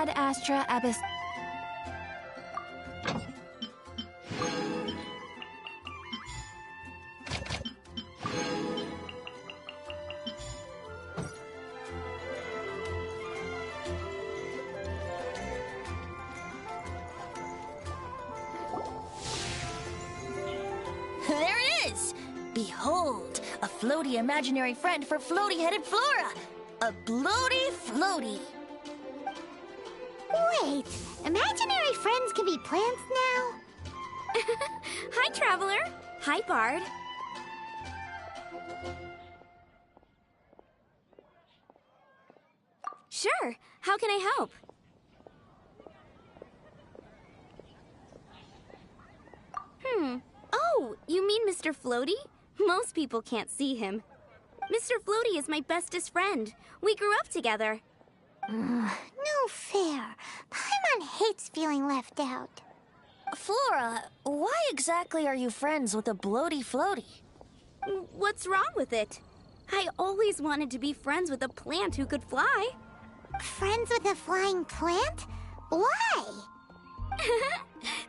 Ad Astra Abyss. There it is! Behold, a floaty imaginary friend for floaty-headed Flora! A bloaty floaty! Wait, imaginary friends can be plants now? Hi, Traveler. Hi, Bard. Sure. How can I help? Oh, you mean Mr. Floaty? Most people can't see him. Mr. Floaty is my bestest friend. We grew up together. No fair. Paimon hates feeling left out. Flora, why exactly are you friends with a bloaty floaty? What's wrong with it? I always wanted to be friends with a plant who could fly. Friends with a flying plant? Why?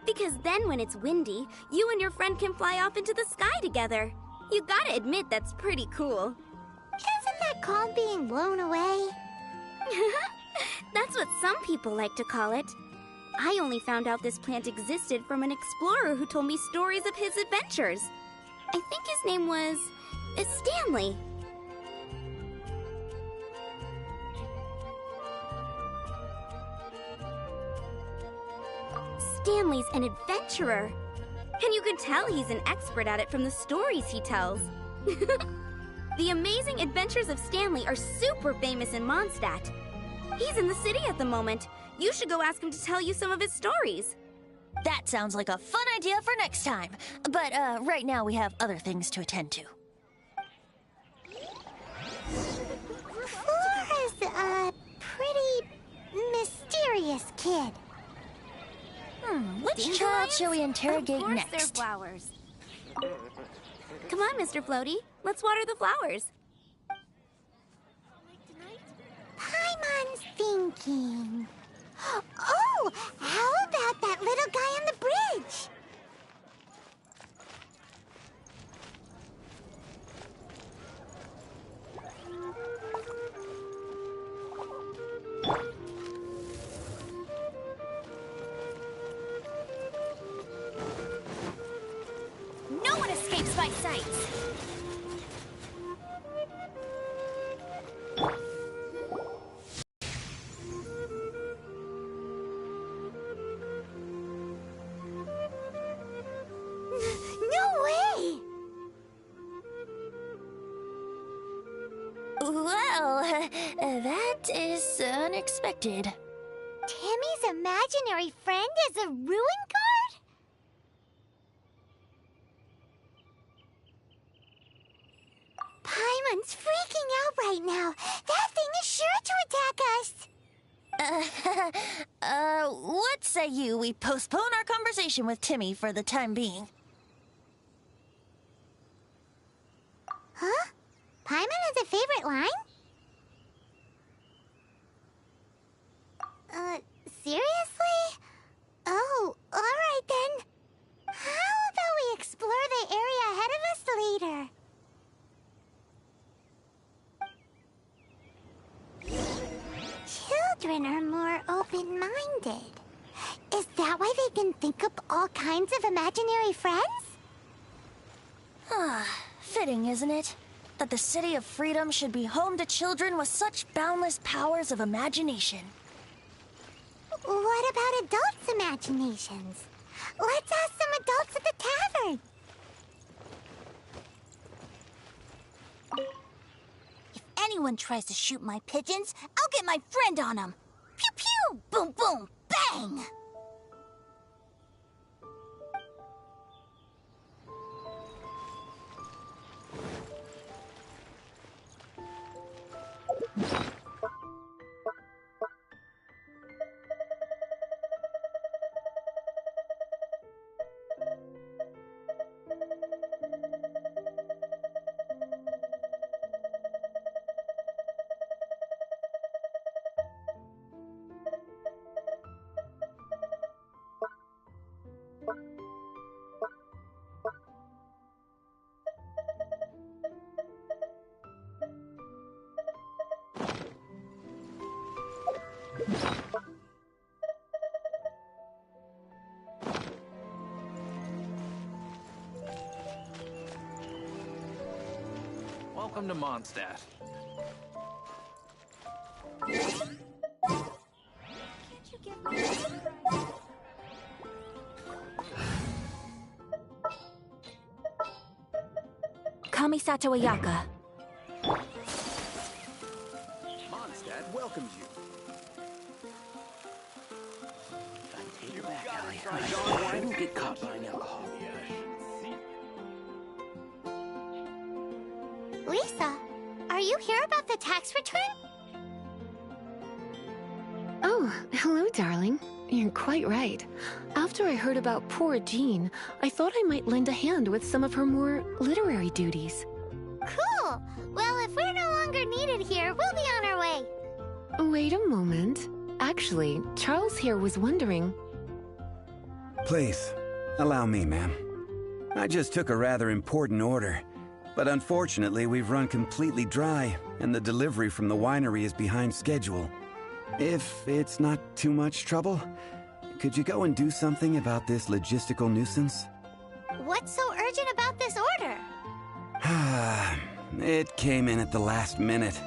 Because then when it's windy, you and your friend can fly off into the sky together. You gotta admit that's pretty cool. Isn't that called being blown away? That's what some people like to call it. I only found out this plant existed from an explorer who told me stories of his adventures. I think his name was Stanley. Stanley's an adventurer. And you can tell he's an expert at it from the stories he tells. The Amazing Adventures of Stanley are super famous in Mondstadt. He's in the city at the moment. You should go ask him to tell you some of his stories. That sounds like a fun idea for next time. But right now we have other things to attend to. Flora's a pretty mysterious kid. Which child shall we interrogate Of course next? they're flowers. Come on, Mr. Floaty. Let's water the flowers. Paimon's thinking. Oh, how about that little guy on the bridge? No one escapes my sight! No way! Well, that is unexpected. Timmy's imaginary friend is a ruin guard? Paimon's freaking out right now. That thing is sure to attack us. What say you we postpone our conversation with Timmy for the time being? Huh? Paimon has a favorite line? Seriously? Oh, alright then. How about we explore the area ahead of us later? Children are more open-minded. Is that why they can think up all kinds of imaginary friends? Fitting, isn't it? That the City of Freedom should be home to children with such boundless powers of imagination. What about adults' imaginations? Let's ask some adults at the tavern. If anyone tries to shoot my pigeons, I'll get my friend on them. Pew pew! Boom boom! Bang! Welcome to Mondstadt. Kamisato Ayaka. Mondstadt welcomes you. Take it back, Ellie. I didn't get caught buying alcohol. Lisa, are you here about the tax return? Oh, hello, darling. You're quite right. After I heard about poor Jean, I thought I might lend a hand with some of her more literary duties. Cool. Well, if we're no longer needed here, we'll be on our way. Wait a moment. Actually, Charles here was wondering... Please, allow me, ma'am. I just took a rather important order, but unfortunately we've run completely dry, and the delivery from the winery is behind schedule. If it's not too much trouble, could you go and do something about this logistical nuisance? What's so urgent about this order? It came in at the last minute.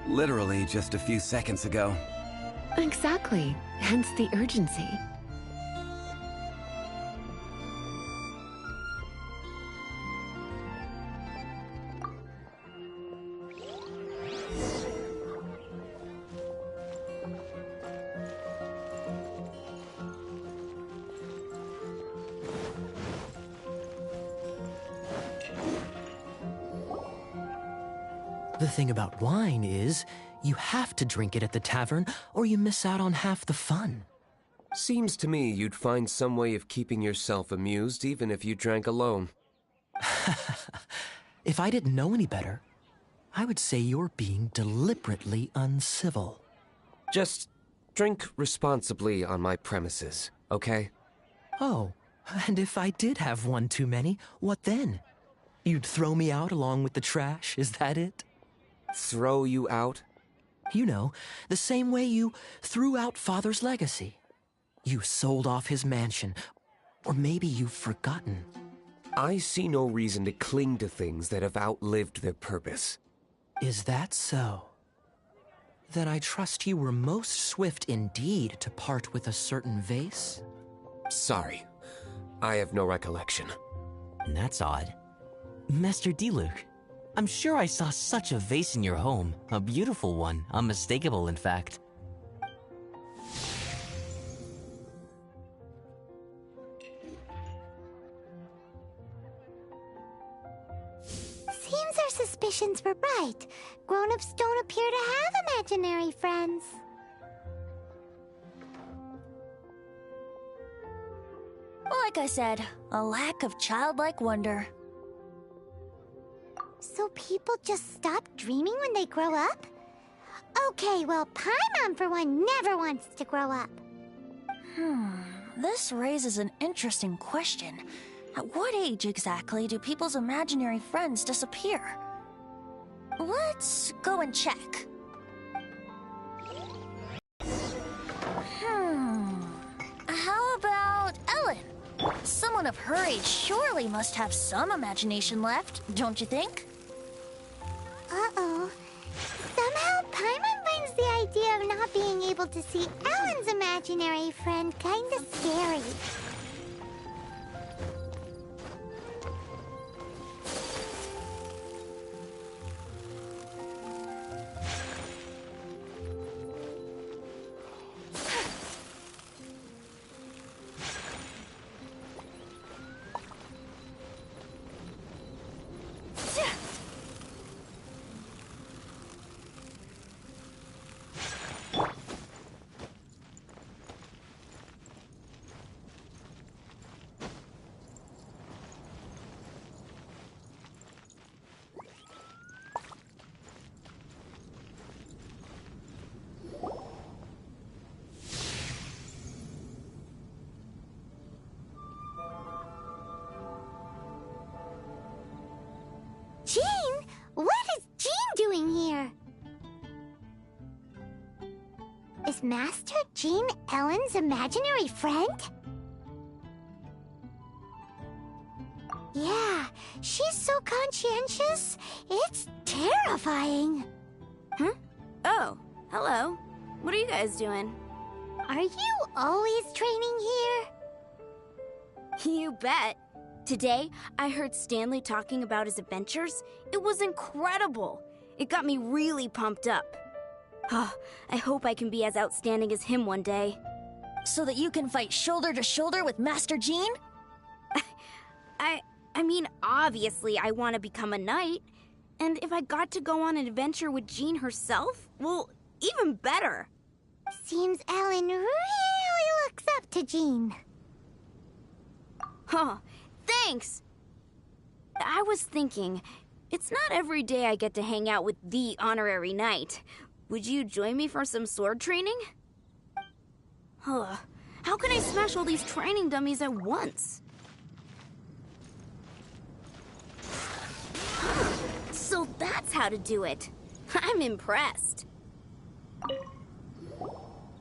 Literally just a few seconds ago. Exactly. Hence the urgency. The thing about wine is, you have to drink it at the tavern, or you miss out on half the fun. Seems to me you'd find some way of keeping yourself amused even if you drank alone. If I didn't know any better, I would say you're being deliberately uncivil. Just drink responsibly on my premises, okay? Oh, and if I did have one too many, what then? You'd throw me out along with the trash, is that it? Throw you out? You know, the same way you threw out Father's legacy. You sold off his mansion, or maybe you've forgotten. I see no reason to cling to things that have outlived their purpose. Is that so? Then I trust you were most swift indeed to part with a certain vase? Sorry, I have no recollection. That's odd. Master Diluc, I'm sure I saw such a vase in your home. A beautiful one, unmistakable in fact. Seems our suspicions were right. Grown-ups don't appear to have imaginary friends. Like I said, a lack of childlike wonder. So people just stop dreaming when they grow up? Okay, well, Paimon for one never wants to grow up. This raises an interesting question. At what age exactly do people's imaginary friends disappear? Let's go and check. How about Ellen? Someone of her age surely must have some imagination left, don't you think? Uh-oh. Somehow Paimon finds the idea of not being able to see Ellen's imaginary friend kinda scary. Jean? What is Jean doing here? Is Master Jean Ellen's imaginary friend? Yeah, she's so conscientious, it's terrifying. Huh? Oh, hello. What are you guys doing? Are you always training here? You bet. Today, I heard Stanley talking about his adventures. It was incredible. It got me really pumped up. Oh, I hope I can be as outstanding as him one day. So that you can fight shoulder to shoulder with Master Jean? I mean, obviously I want to become a knight. And if I got to go on an adventure with Jean herself, well, even better. Seems Alan really looks up to Jean. Huh, thanks. I was thinking, it's not every day I get to hang out with the honorary knight. Would you join me for some sword training? Huh, how can I smash all these training dummies at once? So that's how to do it. I'm impressed.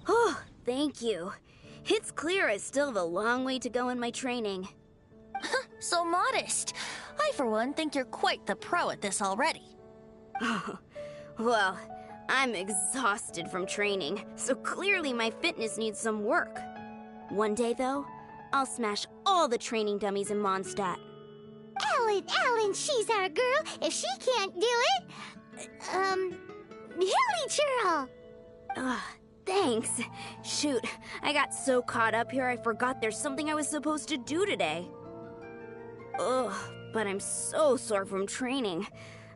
Oh, thank you. It's clear I still have a long way to go in my training. So modest. I, for one, think you're quite the pro at this already. Well, I'm exhausted from training, so clearly my fitness needs some work. One day, though, I'll smash all the training dummies in Mondstadt. Alan, she's our girl. If she can't do it, Hilly Churl. Thanks. Shoot, I got so caught up here I forgot there's something I was supposed to do today. Ugh, but I'm so sore from training.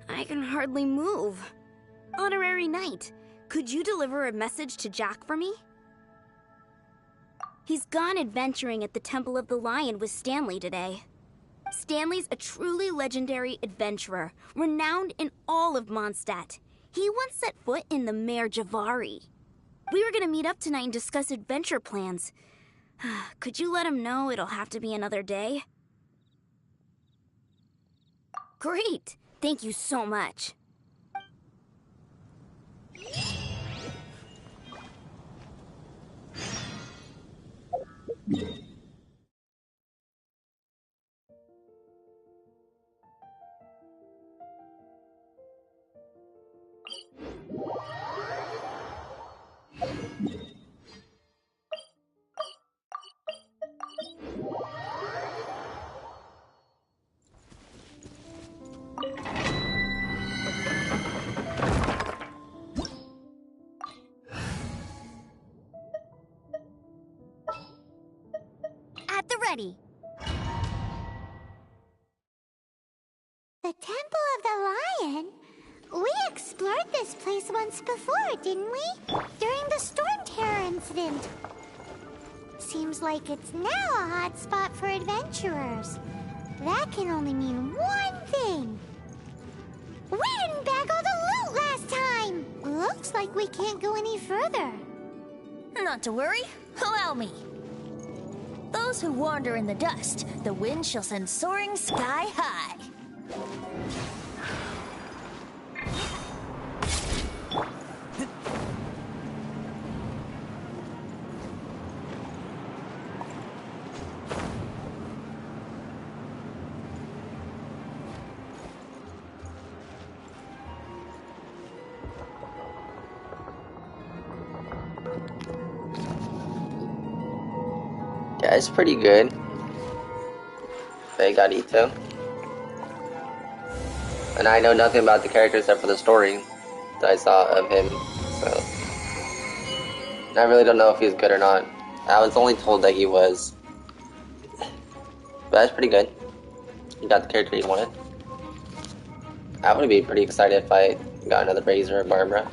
I can hardly move. Honorary Knight, could you deliver a message to Jack for me? He's gone adventuring at the Temple of the Lion with Stanley today. Stanley's a truly legendary adventurer, renowned in all of Mondstadt. He once set foot in the Mare Javari. We were gonna meet up tonight and discuss adventure plans. Could you let him know it'll have to be another day? Great! Thank you so much. At the ready. The Temple of the Lion? We explored this place once before, didn't we? During the Storm Terror incident. Seems like it's now a hot spot for adventurers. That can only mean one thing. We didn't bag all the loot last time! Looks like we can't go any further. Not to worry. Allow me. Those who wander in the dust, the wind shall send soaring sky high. Yeah, it's pretty good. Vegarito. And I know nothing about the character except for the story that I saw of him, so I really don't know if he's good or not. I was only told that he was. But that's pretty good. You got the character you wanted. I would be pretty excited if I got another Razor or Barbara.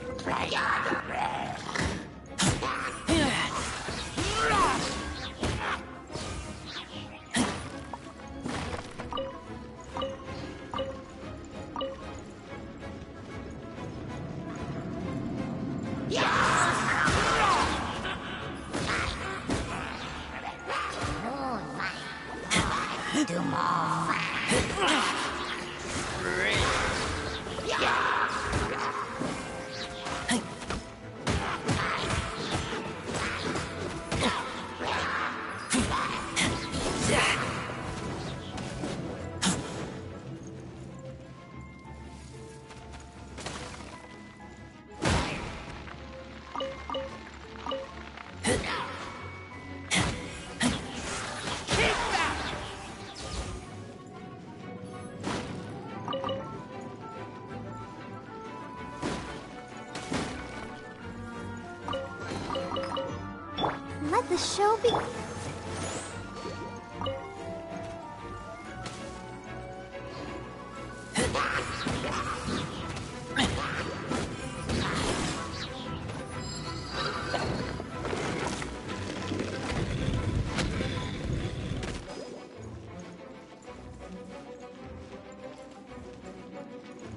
The show be...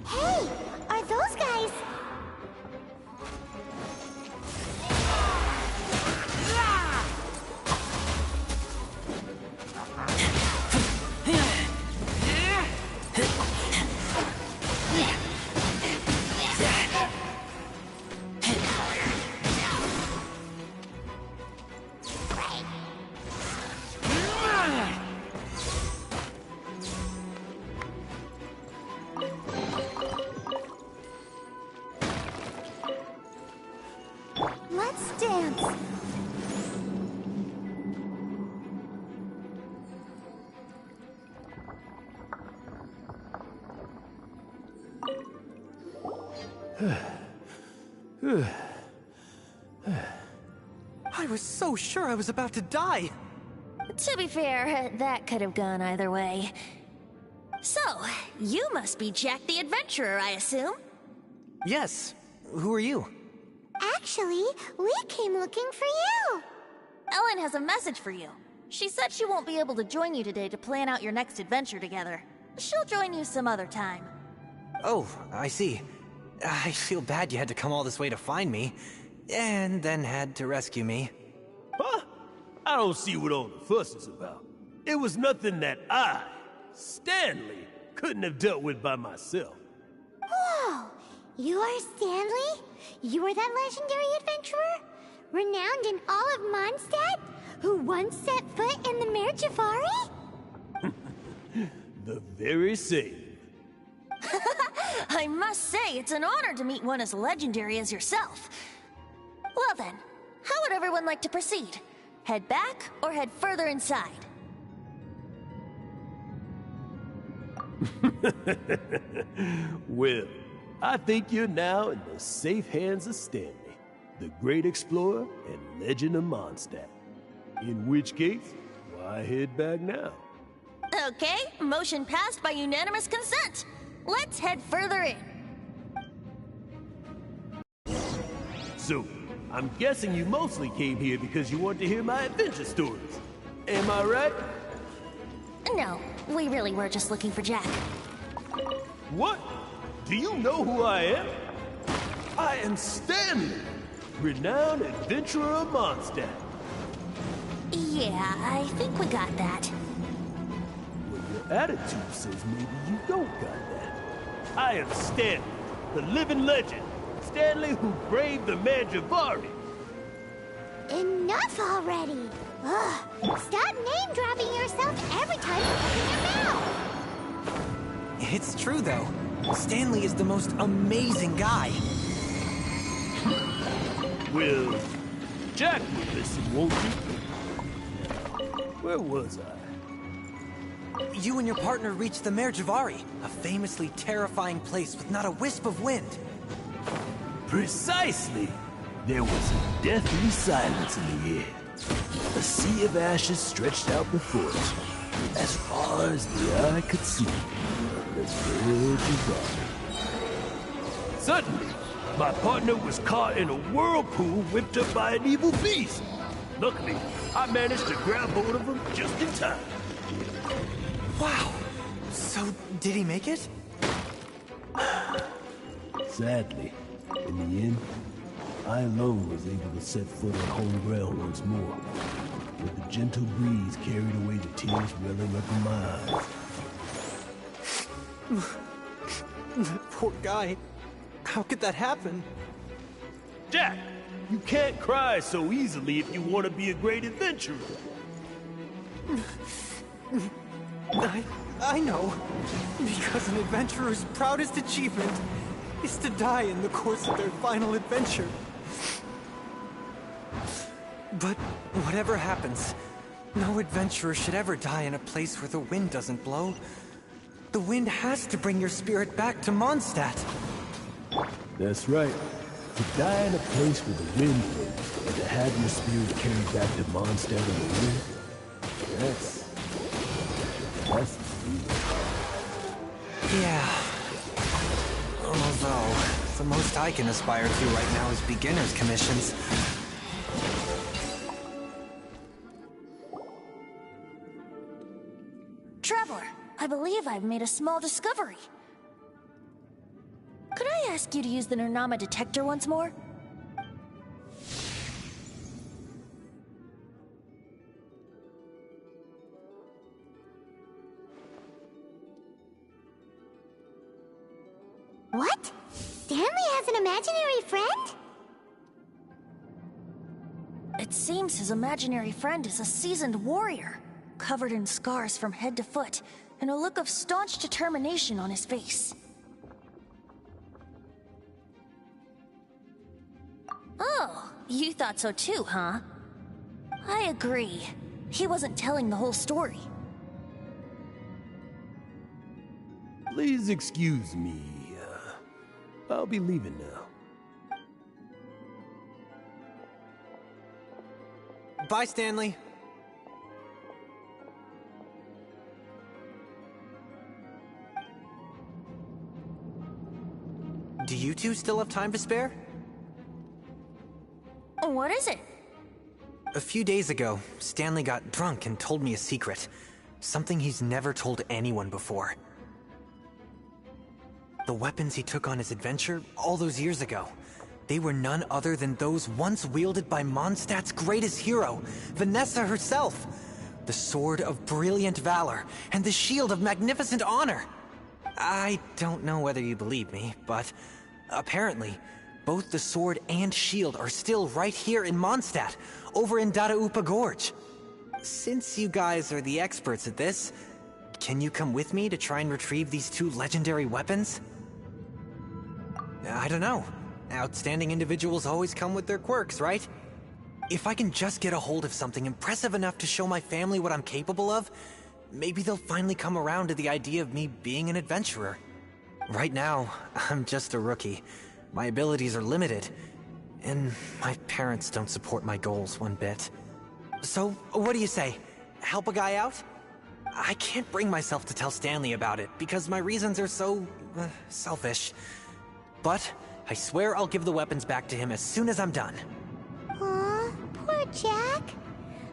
Hey, are those guys... Let's dance. I was so sure I was about to die. To be fair, that could have gone either way. So, you must be Jack the Adventurer, I assume? Yes. Who are you? Actually, we came looking for you. Ellen has a message for you. She said she won't be able to join you today to plan out your next adventure together. She'll join you some other time. Oh, I see. I feel bad you had to come all this way to find me, and then had to rescue me. Huh? I don't see what all the fuss is about. It was nothing that I, Stanley, couldn't have dealt with by myself. Whoa! You are Stanley? You are that legendary adventurer? Renowned in all of Mondstadt? Who once set foot in the Mare Javari? The very same. I must say, it's an honor to meet one as legendary as yourself. Well then, how would everyone like to proceed? Head back or head further inside? Well, I think you're now in the safe hands of Stanley, the great explorer and legend of Mondstadt. In which case, why head back now? Okay, motion passed by unanimous consent. Let's head further in. So, I'm guessing you mostly came here because you want to hear my adventure stories. Am I right? No, we really were just looking for Jack. What? Do you know who I am? I am Stanley, renowned adventurer of Mondstadt. Yeah, I think we got that. Well, your attitude says maybe you don't got that. I am Stanley, the living legend. Stanley who braved the Mare Javari. Enough already! Ugh! Stop name-dropping yourself every time you open your mouth! It's true, though. Stanley is the most amazing guy. Well, Jack will listen, won't you? Now, where was I? You and your partner reached the Mare Javari, a famously terrifying place with not a wisp of wind. Precisely! There was a deathly silence in the air. A sea of ashes stretched out before us, as far as the eye could see. The Mare Javari. Suddenly, my partner was caught in a whirlpool whipped up by an evil beast. Luckily, I managed to grab hold of him just in time. Wow! So, did he make it? Sadly, in the end, I alone was able to set foot on home ground once more, with the gentle breeze carried away the tears welling up in my eyes. Poor guy. How could that happen? Jack, you can't cry so easily if you want to be a great adventurer. I know. Because an adventurer's proudest achievement is to die in the course of their final adventure. But whatever happens, no adventurer should ever die in a place where the wind doesn't blow. The wind has to bring your spirit back to Mondstadt. That's right. To die in a place where the wind blows, and to have your spirit carried back to Mondstadt in the wind, that's the feeling. Yeah. Although, the most I can aspire to right now is beginner's commissions. Traveler, I believe I've made a small discovery. Could I ask you to use the Nernama detector once more? What? Stanley has an imaginary friend? It seems his imaginary friend is a seasoned warrior, covered in scars from head to foot, and a look of staunch determination on his face. Oh, you thought so too, huh? I agree. He wasn't telling the whole story. Please excuse me. I'll be leaving now. Bye, Stanley. Do you two still have time to spare? What is it? A few days ago, Stanley got drunk and told me a secret. Something he's never told anyone before. The weapons he took on his adventure all those years ago, they were none other than those once wielded by Mondstadt's greatest hero, Vanessa herself. The sword of brilliant valor and the shield of magnificent honor. I don't know whether you believe me, but apparently, both the sword and shield are still right here in Mondstadt, over in Dadaupa Gorge. Since you guys are the experts at this, can you come with me to try and retrieve these two legendary weapons? I don't know. Outstanding individuals always come with their quirks, right? If I can just get a hold of something impressive enough to show my family what I'm capable of, maybe they'll finally come around to the idea of me being an adventurer. Right now, I'm just a rookie. My abilities are limited, and my parents don't support my goals one bit. So, what do you say? Help a guy out? I can't bring myself to tell Stanley about it, because my reasons are so... selfish. But I swear I'll give the weapons back to him as soon as I'm done. Aw, poor Jack.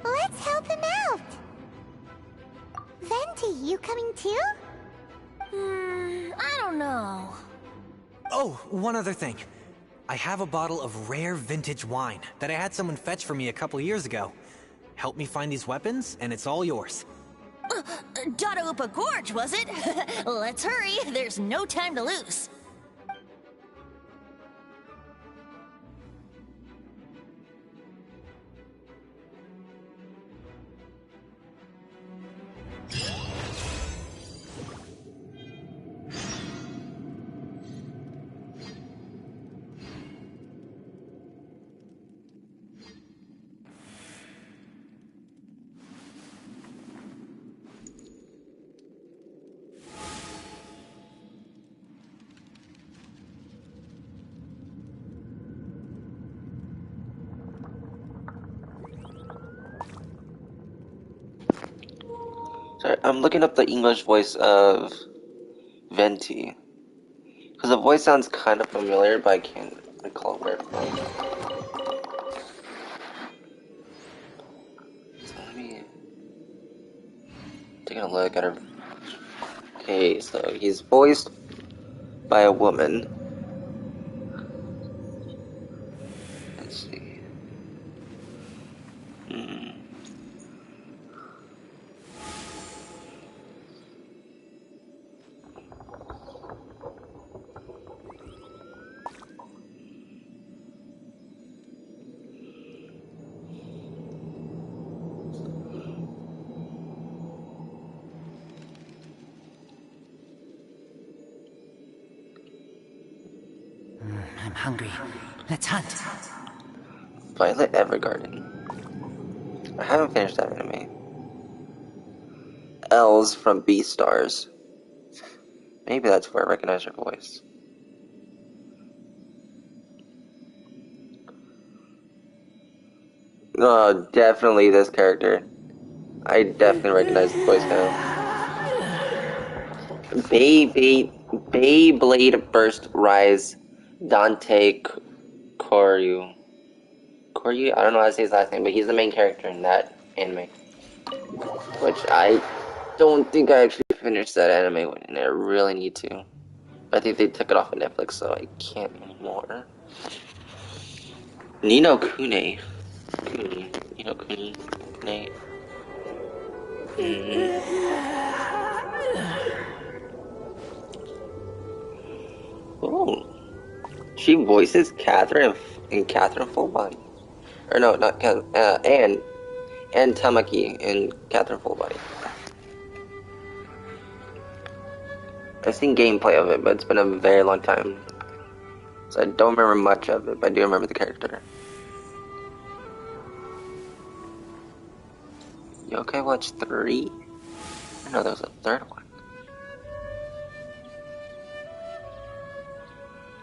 Let's help him out. Venti, you coming too? I don't know. Oh, one other thing. I have a bottle of rare vintage wine that I had someone fetch for me a couple years ago. Help me find these weapons, and it's all yours. Dadaupa Gorge, was it? Let's hurry, there's no time to lose. Sorry, I'm looking up the English voice of Venti. Because the voice sounds kind of familiar, but I can't recall where from. So let me... taking a look at her... Okay, so he's voiced by a woman. Let's see. I'm hungry. Let's hunt. Violet Evergarden. I haven't finished that anime. Elves from Beastars. Maybe that's where I recognize her voice. Definitely this character. I definitely recognize the voice now. Beyblade Burst Rise Dante Koryu. Koryu? I don't know how to say his last name, but he's the main character in that anime. Which I don't think I actually finished that anime, and I really need to. I think they took it off of Netflix, so I can't anymore. Nino Kune. Nino Kune. Oh. She voices Catherine in Catherine Full Body. Or no, not Catherine, and Tamaki in Catherine Full Body. I've seen gameplay of it, but it's been a very long time. So I don't remember much of it, but I do remember the character. Yokai Watch 3? I know there was a third one.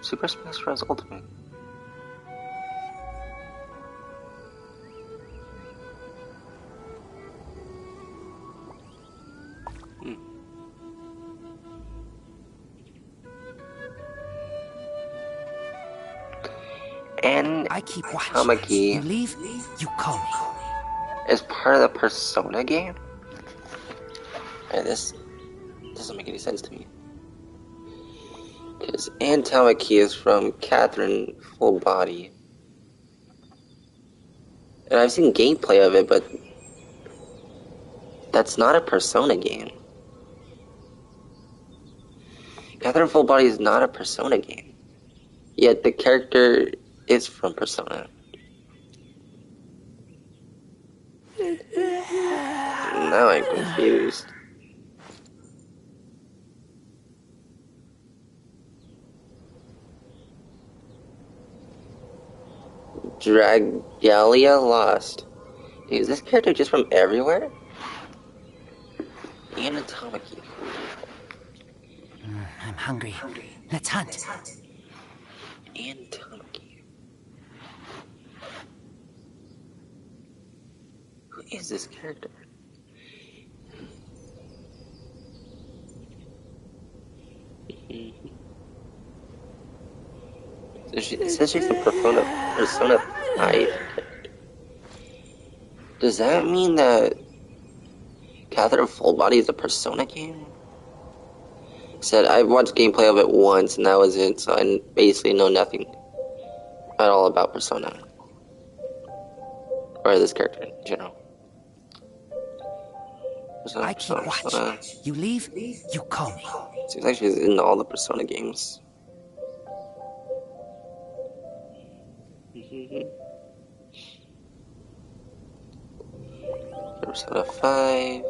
Super Smash Bros. Ultimate. And I keep watching. Tamaki, You leave, you call me. Is part of the Persona game? Okay, this doesn't make any sense to me. Because Ann Tamaki is from Catherine Full Body. And I've seen gameplay of it, but that's not a Persona game. Catherine Full Body is not a Persona game. Yet the character is from Persona. Now I'm confused. Dragalia Lost. Dude, is this character just from everywhere? Anatomiki. I'm hungry. Let's hunt. Anatomiki. Who is this character? It says she's a Persona 5. Does that mean that Catherine Full Body is a Persona game? Said I've watched gameplay of it once and that was it, so I basically know nothing at all about Persona. Or this character in general. I keep watching. You leave, you call me. Seems like she's in all the Persona games. Persona 5.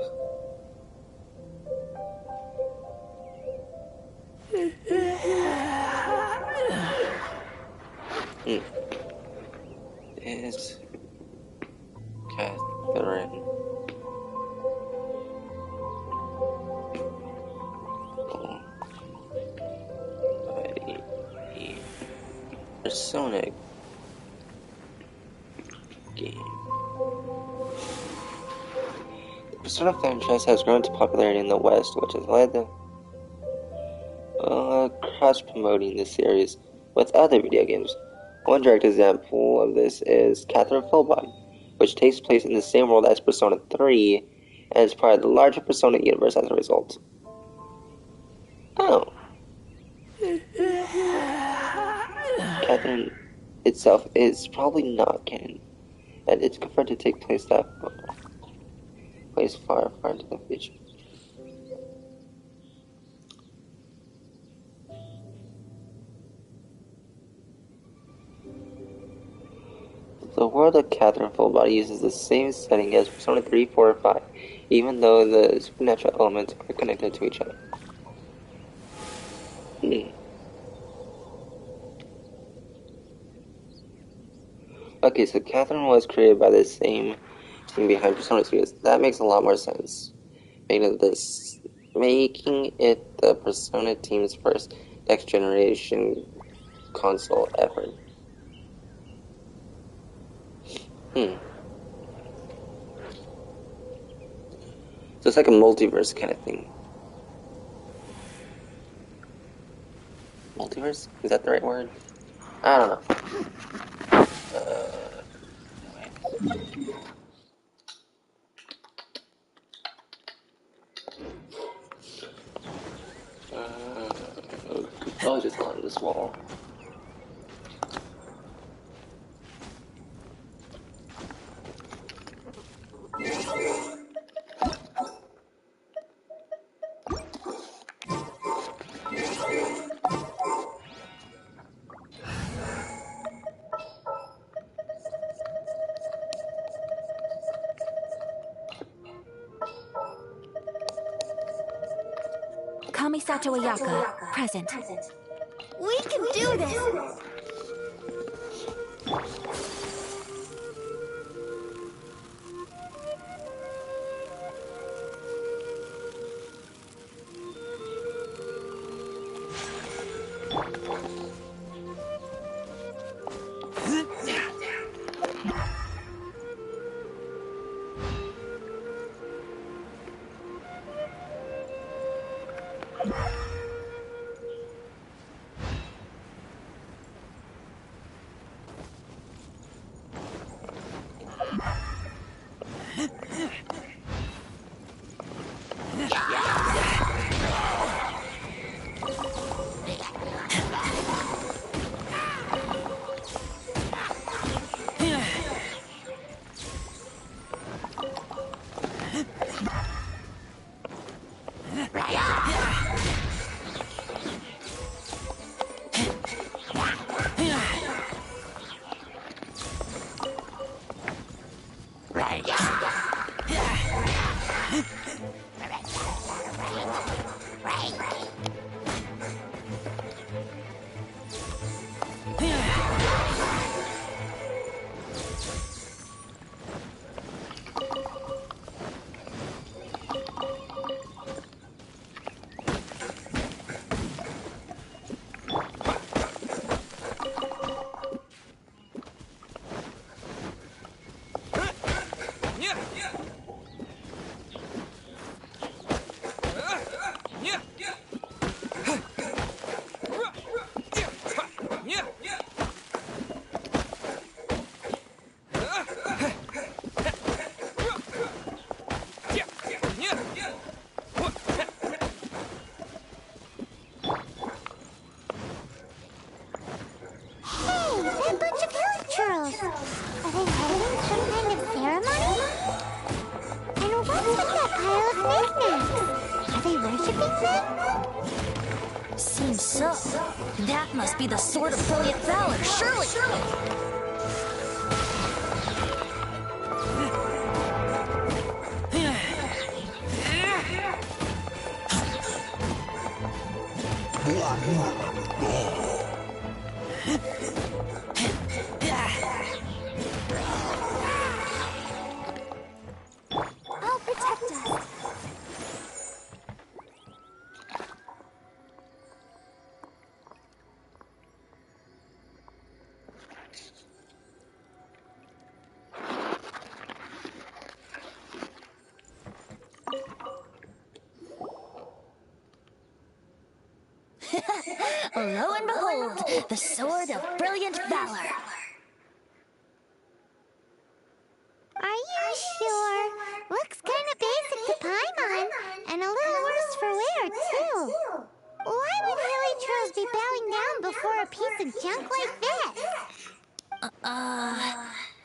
Is Catherine Persona game. The Persona franchise has grown to popularity in the West, which has led to cross-promoting the series with other video games. One direct example of this is Catherine Full Body, which takes place in the same world as Persona 3 and is part of the larger Persona universe as a result. Oh. Catherine itself is probably not canon, and it's confirmed to take place far, far into the future. The world of Catherine Full Body uses the same setting as Persona 3, 4, and 5, even though the supernatural elements are connected to each other. Okay, so Catherine was created by the same team behind Persona Studios. That makes a lot more sense. Making it the Persona team's first next-generation console effort. So it's like a multiverse kind of thing. Multiverse? Is that the right word? I don't know. Oh, just on this wall. Kamisato Ayaka, present. We can do this! Seems so. That must be the sword of brilliant valor, surely! I'll protect us. Lo and behold, the sword of brilliant valor. Are you sure? Looks kind of basic to Paimon, and a little worse for wear, too. Why would Hilly Trolls be bowing down before a piece of junk like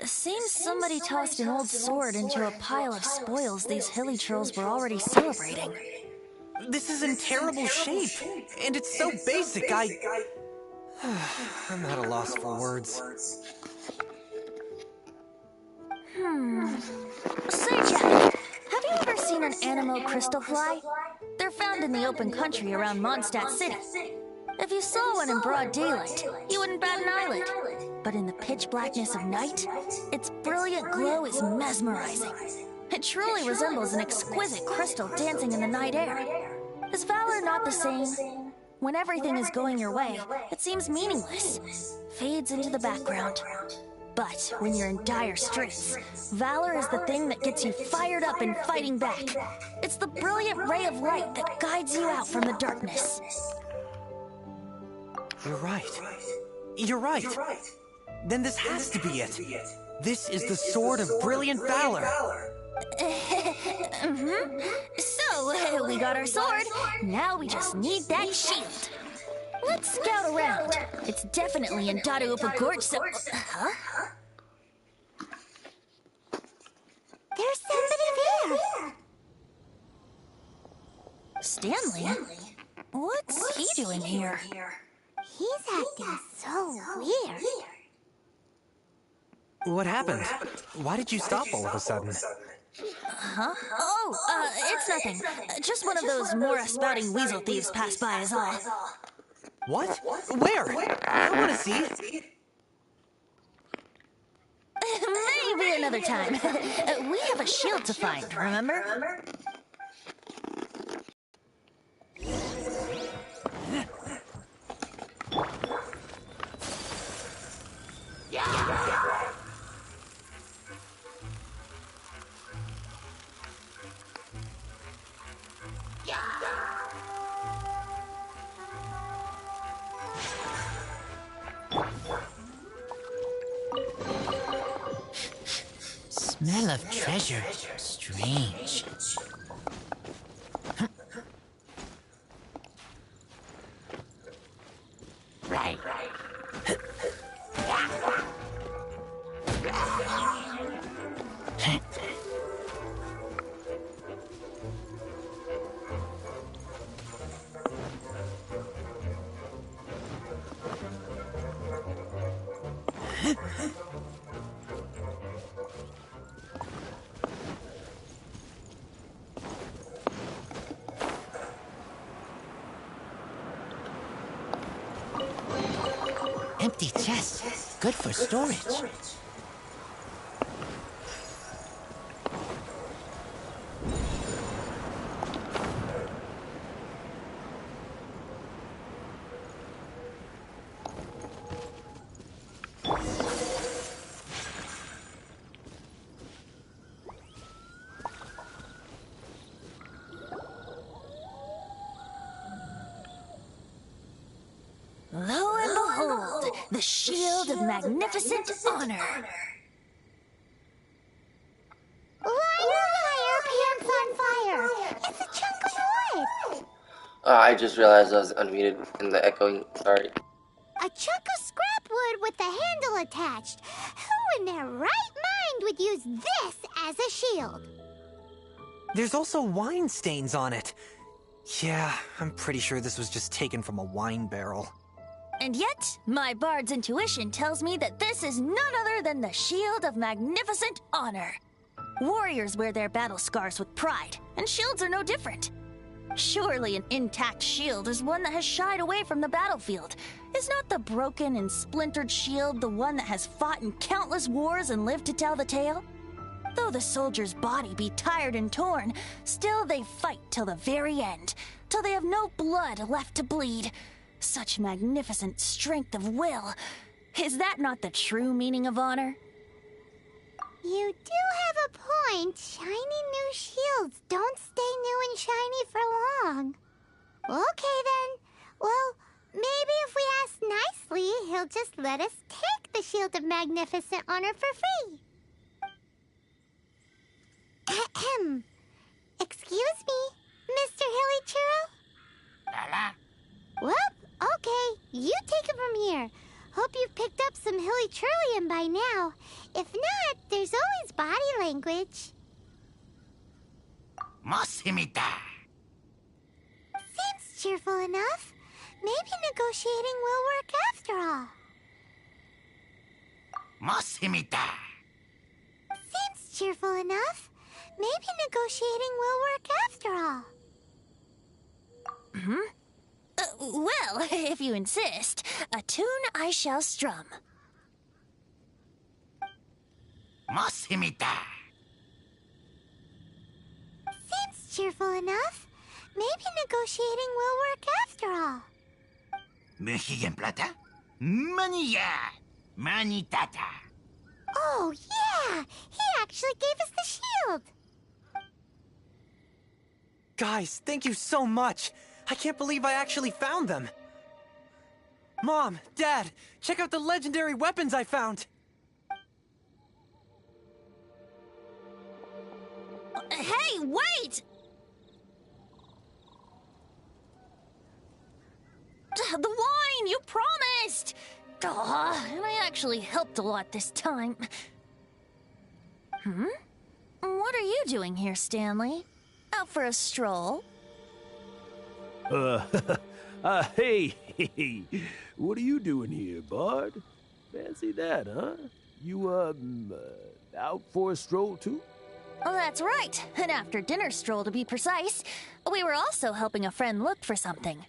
this? Seems somebody tossed an old sword into a pile of spoils these Hilly Trolls were already celebrating. This is in terrible shape, and it's so basic, I'm at a loss for words. Say, Jack, have you ever seen an Animo crystal fly? They're found in the open country around Mondstadt City. If you saw one in broad daylight, you wouldn't bat an eyelid. But in the pitch blackness of night, its brilliant glow is mesmerizing. It truly resembles an exquisite crystal dancing in the night air. Is valor not the same? When everything is going your way, it seems meaningless. Fades into the background. But when you're in dire straits, valor is the thing that gets you fired up and fighting back. It's the brilliant ray of light that guides you out from the darkness. You're right. You're right. Then this has to be it. This is the Sword of Brilliant Valor. So, we got our sword. Now we just need that shield. Let's scout around. It's definitely in Dadaupa Gorge, so... Huh? There's somebody there! Stanley? What's he doing here? He's acting so weird. What happened? Why did you stop all of a sudden? Huh? Oh, it's nothing. Just one of those Mora-spouting weasel thieves passed by is all. What? Where? I want to see it. Maybe another time. We have a shield to find, remember? Smell of treasure. Strange. Right. Empty chest. Good for storage. Lo and behold, the shield of magnificent honor. Liar, pants on fire! It's a chunk of wood! I just realized I was unmuted in the echoing. Sorry. A chunk of scrap wood with the handle attached. Who in their right mind would use this as a shield? There's also wine stains on it. Yeah, I'm pretty sure this was just taken from a wine barrel. And yet, my bard's intuition tells me that this is none other than the shield of magnificent honor. Warriors wear their battle scars with pride, and shields are no different. Surely an intact shield is one that has shied away from the battlefield. Is not the broken and splintered shield the one that has fought in countless wars and lived to tell the tale? Though the soldier's body be tired and torn, still they fight till the very end, till they have no blood left to bleed. Such magnificent strength of will. Is that not the true meaning of honor? You do have a point. Shiny new shields don't stay new and shiny for long. Okay then. Well, maybe if we ask nicely, he'll just let us take the Shield of Magnificent Honor for free. Ahem. Excuse me, Mr. Hilly Churro? Well, okay. You take it from here. Hope you've picked up some Hilly Churlian by now. If not, there's always body language. Mosimita. Seems cheerful enough. Maybe negotiating will work after all. Mosimita. Seems cheerful enough. Maybe negotiating will work after all. Well, if you insist, a tune I shall strum. Mosimita. Seems cheerful enough. Maybe negotiating will work after all. Mejilla en plata. Manilla. Manitata. Oh, yeah! He actually gave us the shield! Guys, thank you so much! I can't believe I actually found them! Mom, Dad, check out the legendary weapons I found! Hey, wait! The wine, you promised! And I actually helped a lot this time. What are you doing here, Stanley? Out for a stroll? Hey, what are you doing here, Bard? Fancy that, huh? You, out for a stroll, too? Oh, that's right. An after-dinner stroll, to be precise. We were also helping a friend look for something.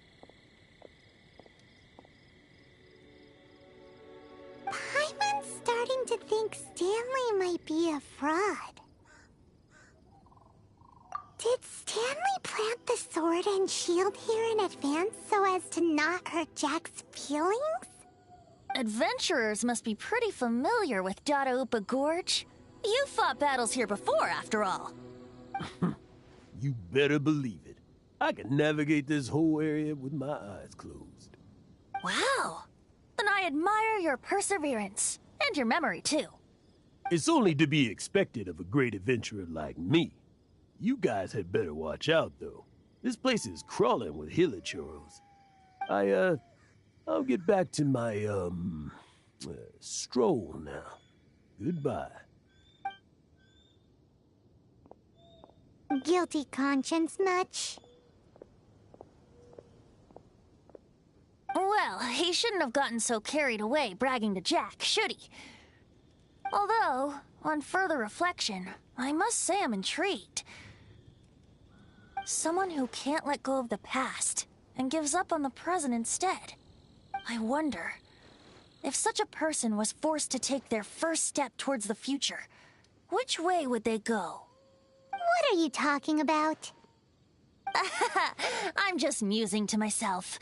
Paimon's starting to think Stanley might be a fraud. Did Stanley plant the sword and shield here in advance so as to not hurt Jack's feelings? Adventurers must be pretty familiar with Dadaupa Gorge. You fought battles here before, after all. You better believe it. I can navigate this whole area with my eyes closed. Wow. Then I admire your perseverance. And your memory, too. It's only to be expected of a great adventurer like me. You guys had better watch out, though. This place is crawling with hilichoros. I'll get back to my, stroll now. Goodbye. Guilty conscience much? Well, he shouldn't have gotten so carried away bragging to Jack, should he? Although, on further reflection, I must say I'm intrigued. Someone who can't let go of the past and gives up on the present instead. I wonder, if such a person was forced to take their first step towards the future, which way would they go? What are you talking about? I'm just musing to myself.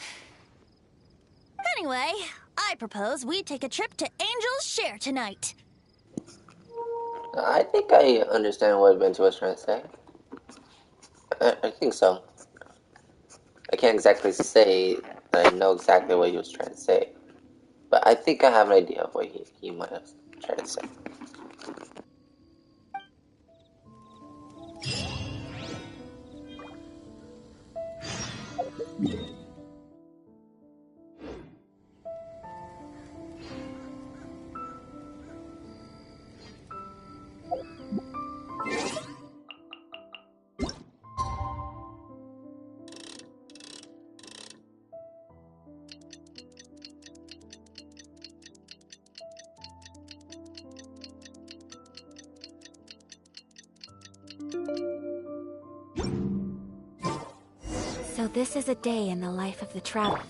Anyway, I propose we take a trip to Angel's Share tonight. I think I understand what Bento was trying to say. I think so. I can't exactly say that I know exactly what he was trying to say, but I think I have an idea of what he might have tried to say. So this is a day in the life of the traveler.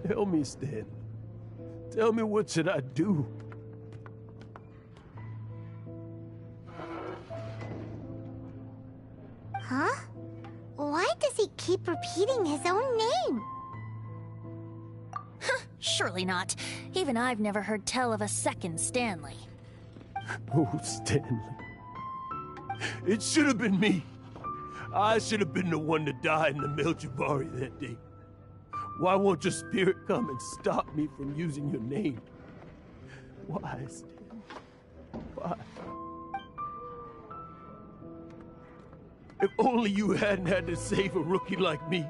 Tell me, Stan. Tell me, what should I do? Huh? Why does he keep repeating his own name? Surely not. Even I've never heard tell of a second Stanley. Oh, Stanley. It should have been me. I should have been the one to die in the Melchivari that day. Why won't your spirit come and stop me from using your name? Why, Stanley? Why? If only you hadn't had to save a rookie like me.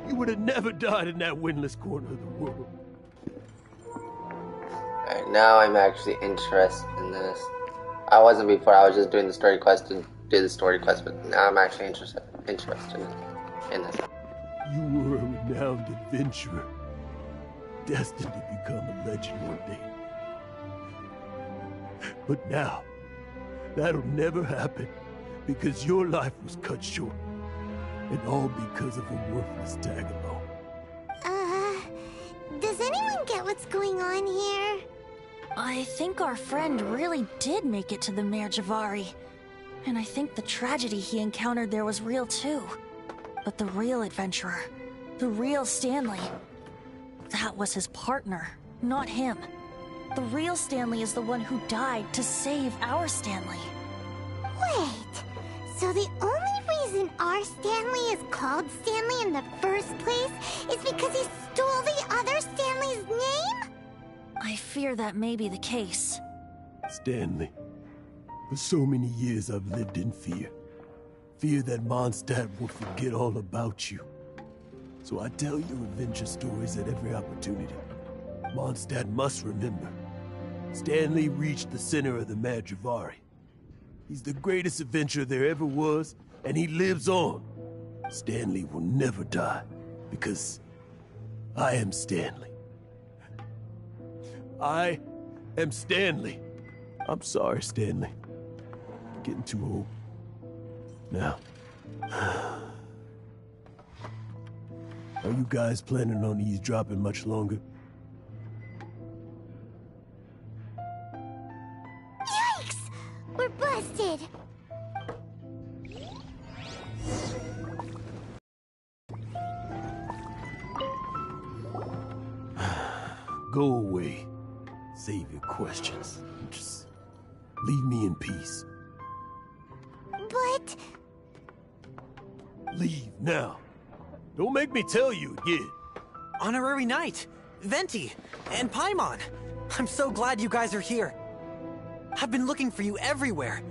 you would have never died in that windless corner of the world. Alright, now I'm actually interested in this. I wasn't before, I was just doing the story quest to do the story quest, but now I'm actually interested in this. You were a renowned adventurer, destined to become a legend one day. But now, that'll never happen, because your life was cut short, and all because of a worthless tag-along. Does anyone get what's going on here? I think our friend really did make it to the Mare Javari. And I think the tragedy he encountered there was real too. But the real adventurer, the real Stanley, that was his partner, not him. The real Stanley is the one who died to save our Stanley. Wait, so the only reason our Stanley is called Stanley in the first place is because he stole the other Stanley's name? I fear that may be the case. Stanley, for so many years I've lived in fear. Fear that Mondstadt will forget all about you. So I tell you adventure stories at every opportunity. Mondstadt must remember. Stanley reached the center of the Mare Javari. He's the greatest adventurer there ever was, and he lives on. Stanley will never die, because I am Stanley. I am Stanley. I'm sorry, Stanley. I'm getting too old. Now, are you guys planning on eavesdropping much longer? Yikes! We're busted! Go away. Save your questions. Just leave me in peace. But... Leave now. Don't make me tell you again. Honorary Knight, Venti, and Paimon. I'm so glad you guys are here. I've been looking for you everywhere.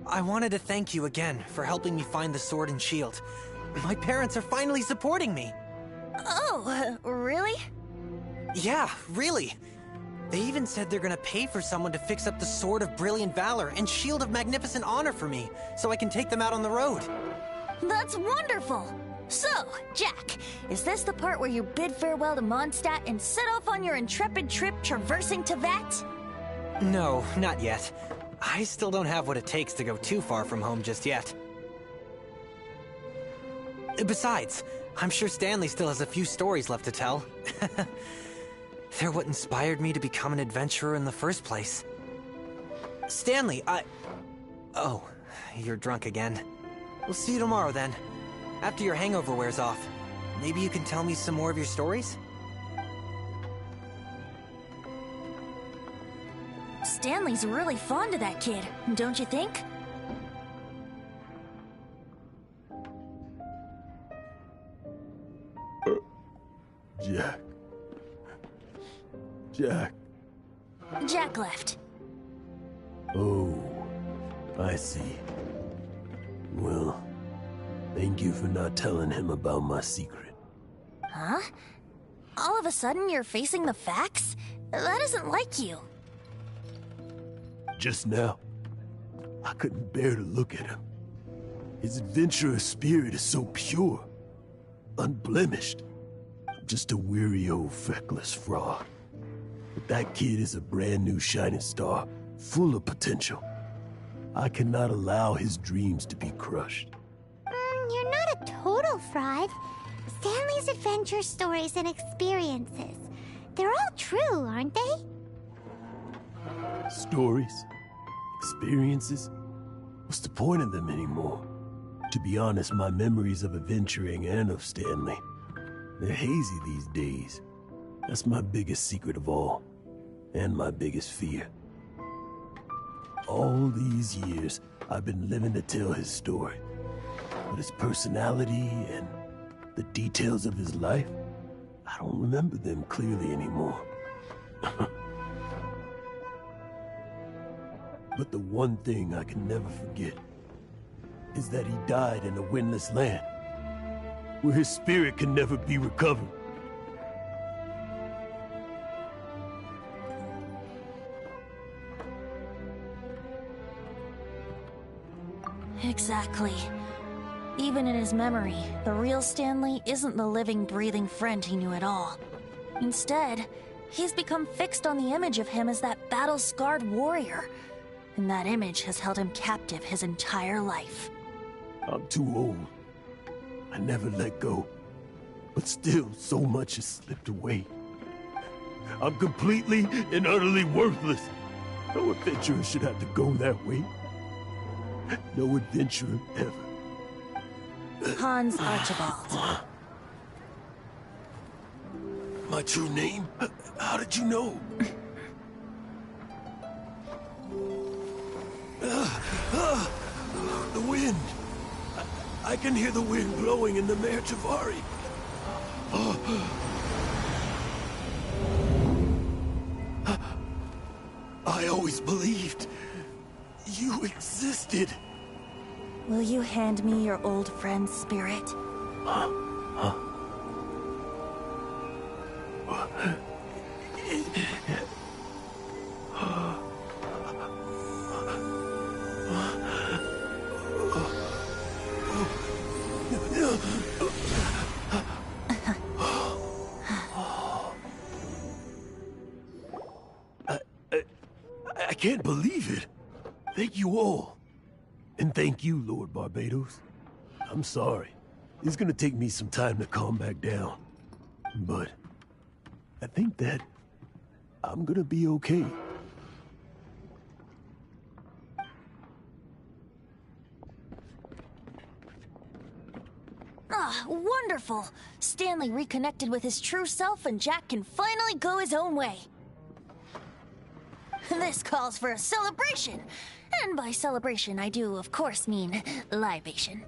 I wanted to thank you again for helping me find the sword and shield. My parents are finally supporting me. Oh, really? Yeah, really. They even said they're gonna pay for someone to fix up the Sword of Brilliant Valor and Shield of Magnificent Honor for me, so I can take them out on the road. That's wonderful! So, Jack, is this the part where you bid farewell to Mondstadt and set off on your intrepid trip traversing Tevat? No, not yet. I still don't have what it takes to go too far from home just yet. Besides, I'm sure Stanley still has a few stories left to tell. They're what inspired me to become an adventurer in the first place. Stanley, Oh, you're drunk again. We'll see you tomorrow then. After your hangover wears off. Maybe you can tell me some more of your stories? Stanley's really fond of that kid, don't you think? Jack. Jack. Jack left. Oh, I see. Well, thank you for not telling him about my secret. Huh? All of a sudden you're facing the facts? That isn't like you. Just now, I couldn't bear to look at him. His adventurous spirit is so pure, unblemished. I'm just a weary old feckless fraud. But that kid is a brand new shining star, full of potential. I cannot allow his dreams to be crushed. You're not a total fraud. Stanley's adventure stories and experiences. They're all true, aren't they? Stories? Experiences? What's the point of them anymore? To be honest, my memories of adventuring and of Stanley, they're hazy these days. That's my biggest secret of all, and my biggest fear. All these years, I've been living to tell his story. But his personality and the details of his life, I don't remember them clearly anymore. But the one thing I can never forget is that he died in a windless land. where his spirit can never be recovered. Exactly. Even in his memory, the real Stanley isn't the living, breathing friend he knew at all. Instead, he's become fixed on the image of him as that battle-scarred warrior. And that image has held him captive his entire life. I'm too old. I never let go. But still, so much has slipped away. I'm completely and utterly worthless. No adventurer should have to go that way. No adventurer ever. Hans Archibald. My true name? How did you know? The wind. I can hear the wind blowing in the Mare Javari. I always believed you existed. Will you hand me your old friend's spirit? I can't believe it. Thank you all. And thank you, Lord Barbados. I'm sorry. It's gonna take me some time to calm back down. But I think that I'm gonna be okay. Ah, wonderful! Stanley reconnected with his true self and Jack can finally go his own way. This calls for a celebration! And by celebration, I do, of course, mean libation.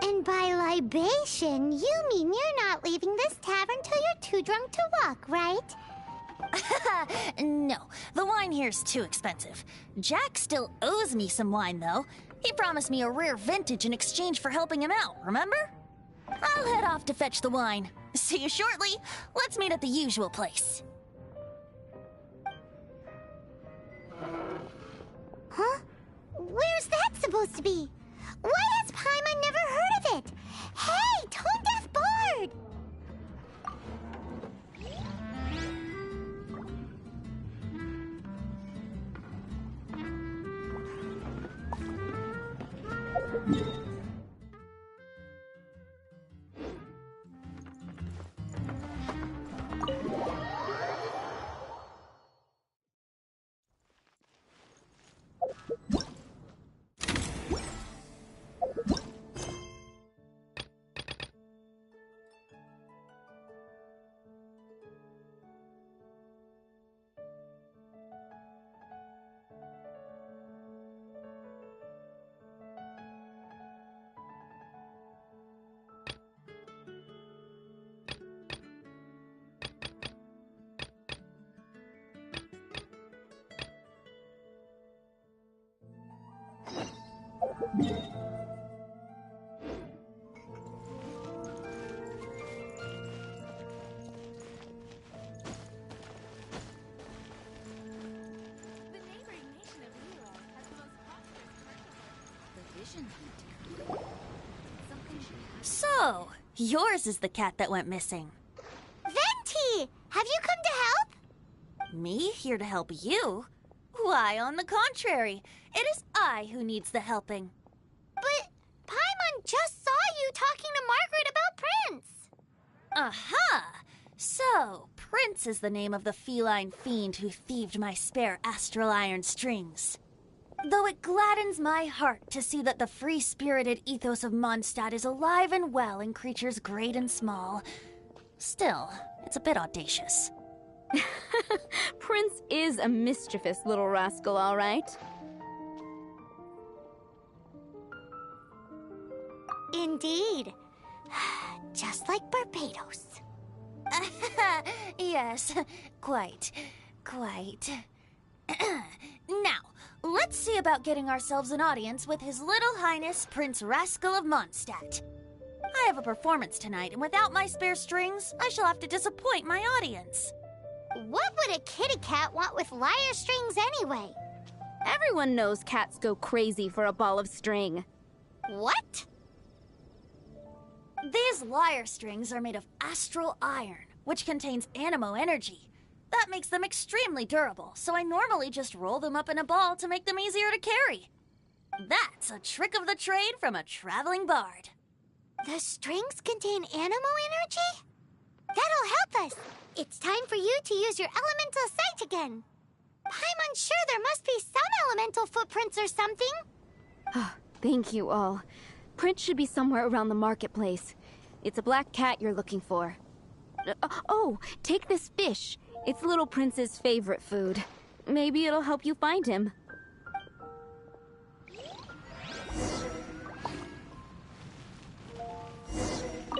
And by libation, you mean you're not leaving this tavern till you're too drunk to walk, right? No, the wine here's too expensive. Jack still owes me some wine, though. He promised me a rare vintage in exchange for helping him out, remember? I'll head off to fetch the wine. See you shortly. Let's meet at the usual place. Huh? Where's that supposed to be? Why has Paimon never heard of it? Hey, Tone Deaf Bard! So, yours is the cat that went missing. Venti! Have you come to help? Me here to help you? Why, on the contrary, it is I who needs the helping. But Paimon just saw you talking to Margaret about Prince. Aha! So, Prince is the name of the feline fiend who thieved my spare astral iron strings. Though it gladdens my heart to see that the free-spirited ethos of Mondstadt is alive and well in creatures great and small, still, it's a bit audacious. Prince is a mischievous little rascal, all right. Indeed. Just like Barbados. Yes, quite. Now, let's see about getting ourselves an audience with His Little Highness Prince Rascal of Mondstadt. I have a performance tonight, and without my spare strings, I shall have to disappoint my audience. What would a kitty cat want with lyre strings anyway? Everyone knows cats go crazy for a ball of string. What? These lyre strings are made of astral iron, which contains animo energy. That makes them extremely durable, so I normally just roll them up in a ball to make them easier to carry. That's a trick of the trade from a traveling bard. The strings contain animo energy? That'll help us. It's time for you to use your elemental sight again. I'm unsure, there must be some elemental footprints or something. Thank you all. Prince should be somewhere around the marketplace. It's a black cat you're looking for. Oh, take this fish. It's Little Prince's favorite food. Maybe it'll help you find him.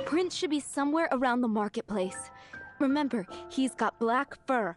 Prince should be somewhere around the marketplace. Remember, he's got black fur.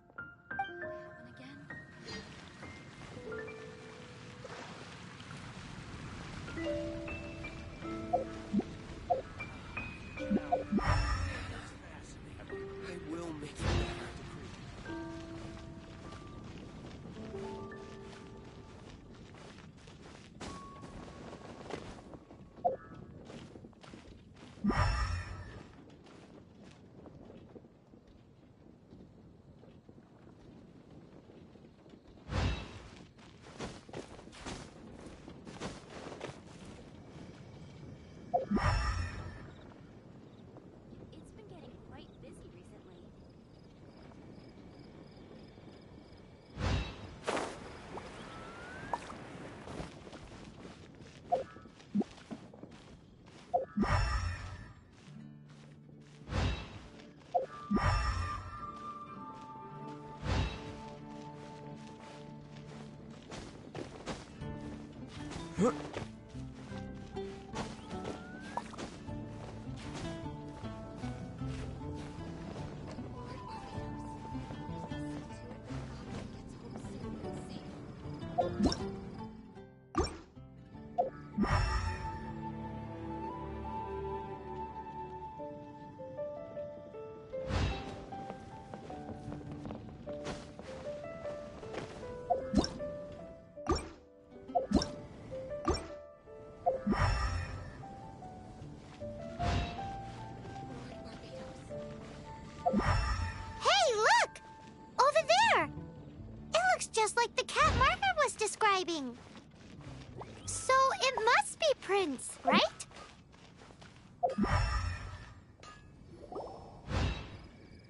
So it must be Prince, right?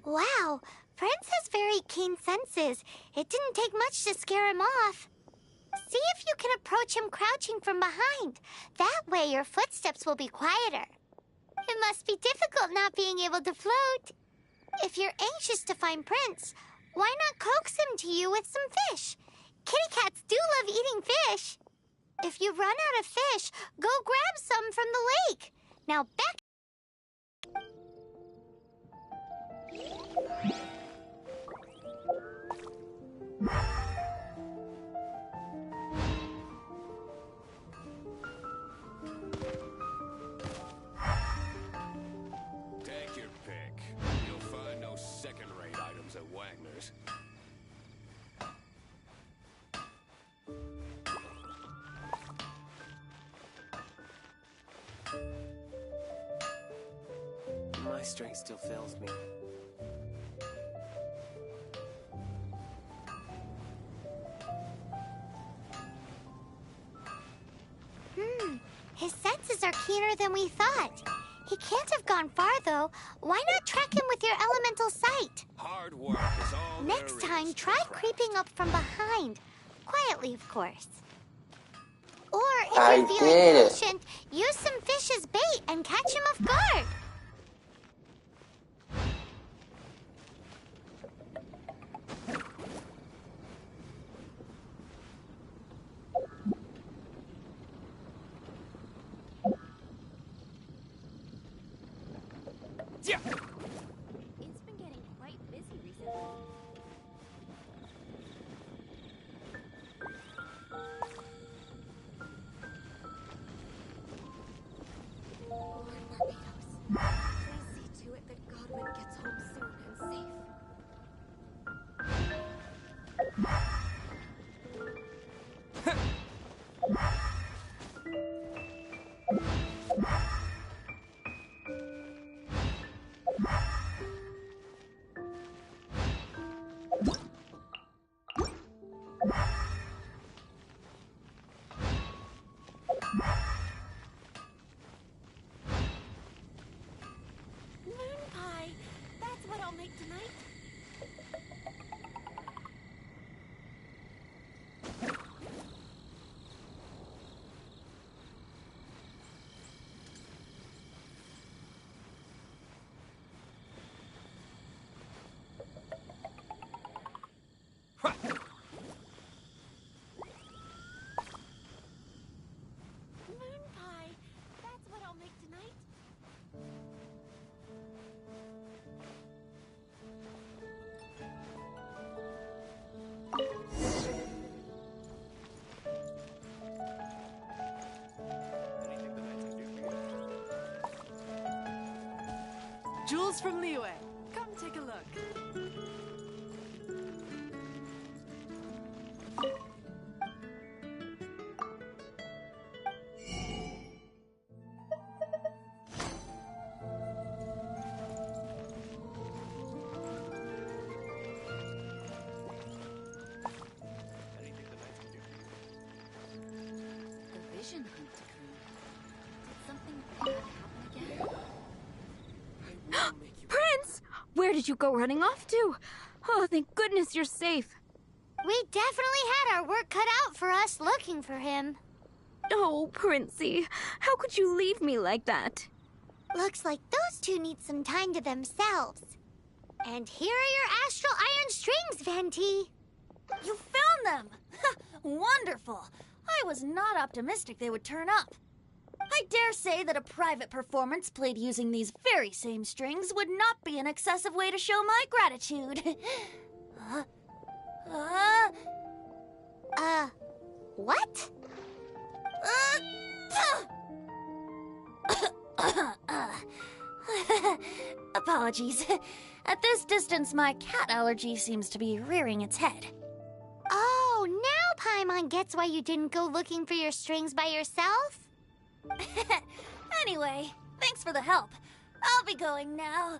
Wow, Prince has very keen senses. It didn't take much to scare him off. See if you can approach him crouching from behind. That way your footsteps will be quieter. It must be difficult not being able to float. If you're anxious to find Prince, why not coax him to you with some fish? Kitty cats do love eating fish. If you run out of fish, go grab some from the lake. Now back. Take your pick. You'll find no second-rate items at Wagner's. My strength still fails me. His senses are keener than we thought. He can't have gone far, though. Why not track him with your elemental sight? Hard work is all Next there time, is to try practice. creeping up from behind. Quietly, of course. Or if I you're did feeling it. patient, use some fish as bait and catch him off guard. Yeah. It's been getting quite busy recently. Lord Barbados. Moon pie. That's what I'll make tonight. Moon pie. That's what I'll make tonight. Jules from Liyue. Come take a look. The vision hunt occurred. Did something bad happen again? Prince! Where did you go running off to? Oh, thank goodness you're safe. We definitely had our work cut out for us looking for him. Oh, Princey, how could you leave me like that? Looks like those two need some time to themselves. And here are your astral iron strings, Venti. You found them! Wonderful! I was not optimistic they would turn up. I dare say that a private performance played using these very same strings would not be an excessive way to show my gratitude. What? Apologies. At this distance, my cat allergy seems to be rearing its head. Oh, now Paimon gets why you didn't go looking for your strings by yourself? Anyway, thanks for the help. I'll be going now.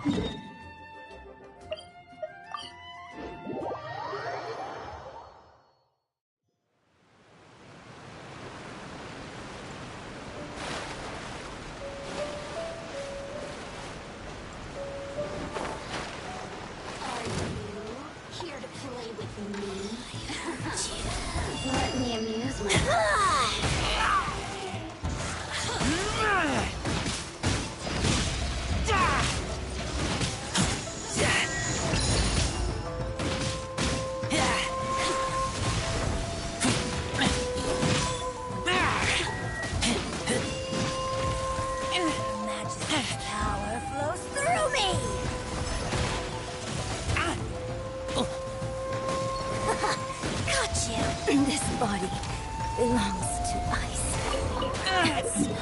Here to play with me? Let me amuse myself. Power flows through me! Got you! This body belongs to ice and snow.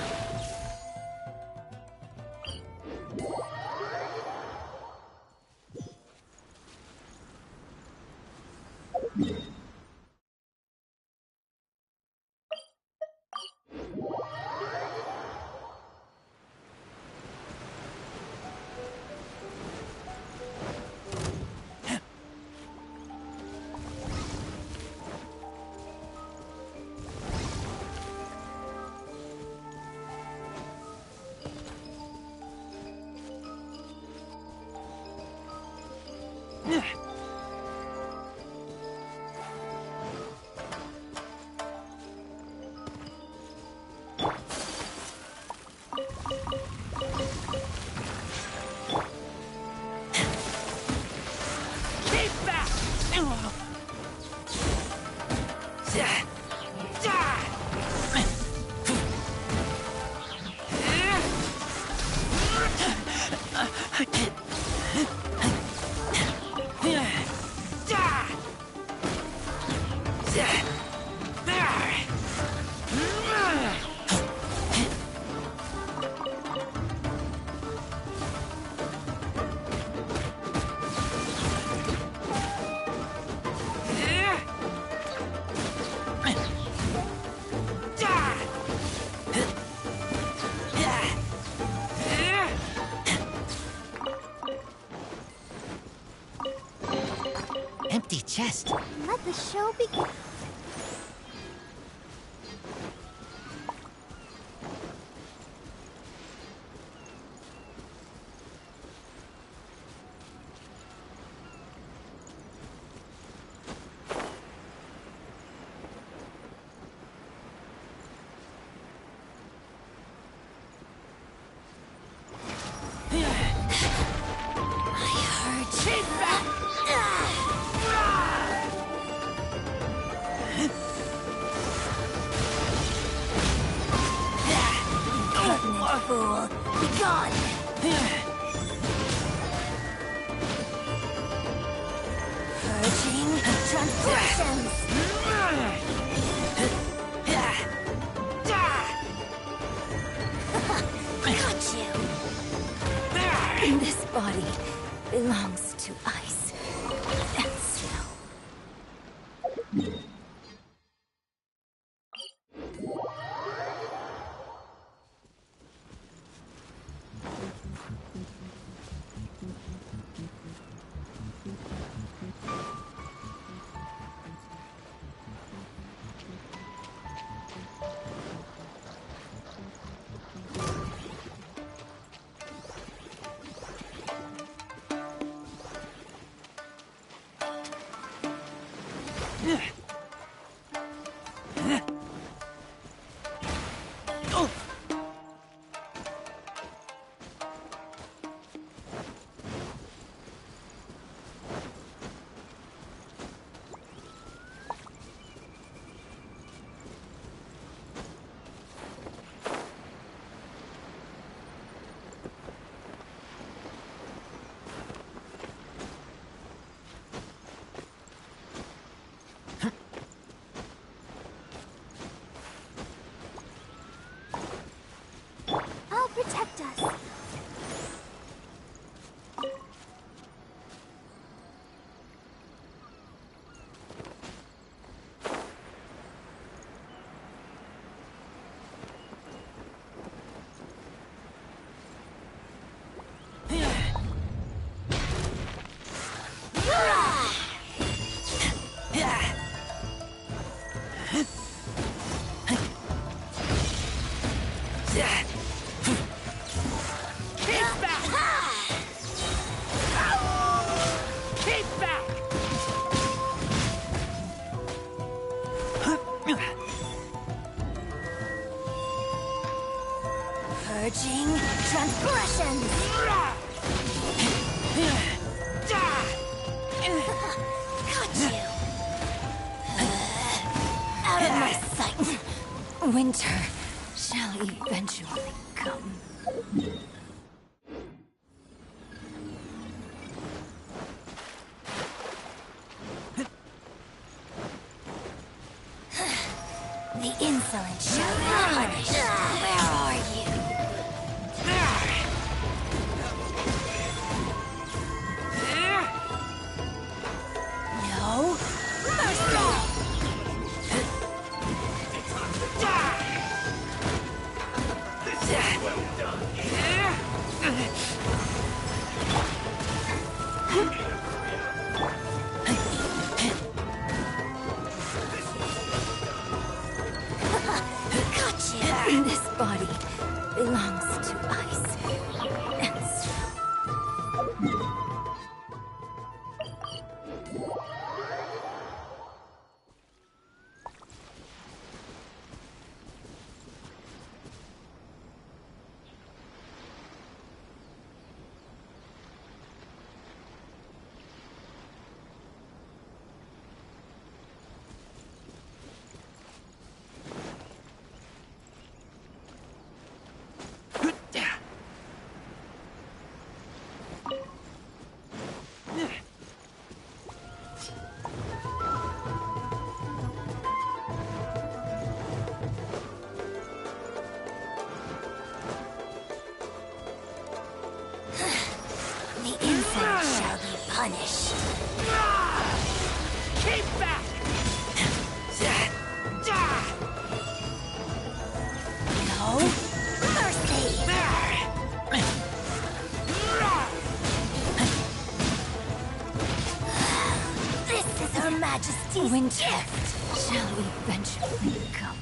Empty chest. Let the show begin. Fool, be gone! Purging transgressions! Got you! This body belongs to ice and snow. I'll protect us. Purging transgressions! Got you! Out of my sight! Winter shall eventually come. The insolent shall be punished. Where are you? No mercy! Gotcha! This body belongs to ice and snow. The insolent shall be punished. Keep back! No mercy! This is Her Majesty's winter gift. Shall eventually come.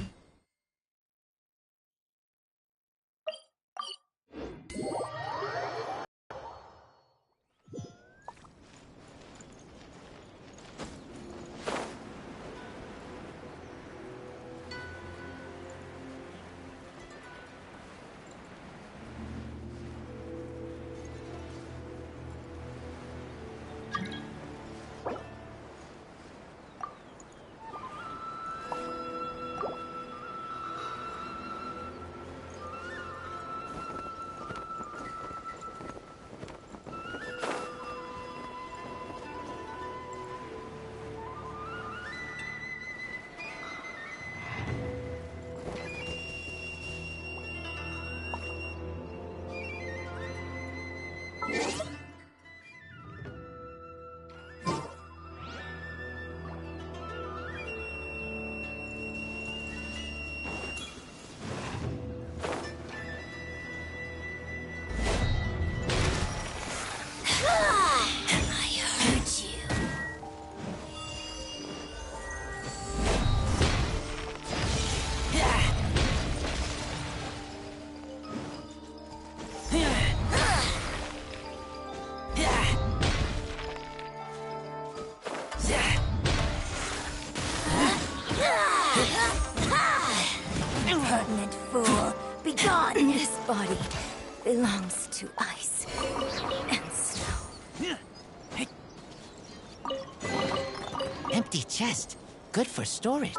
Impertinent fool! Begone! This body belongs to ice and snow. Empty chest. Good for storage.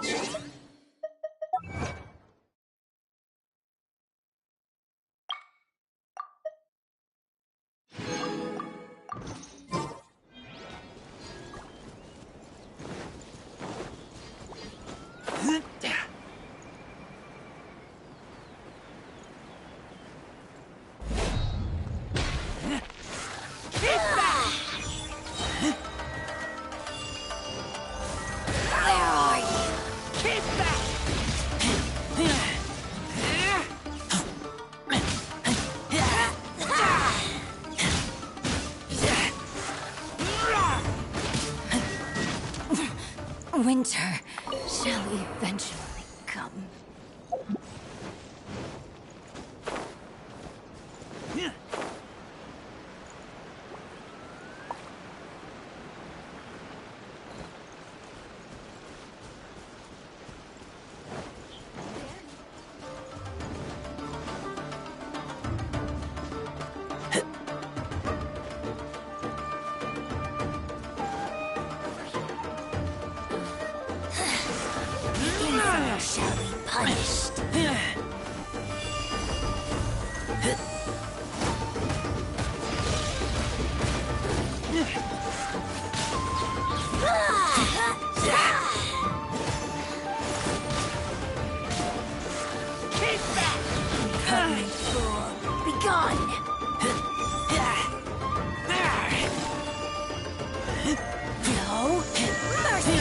Winter shall eventually come. punished. Cunning fool, be gone! No mercy!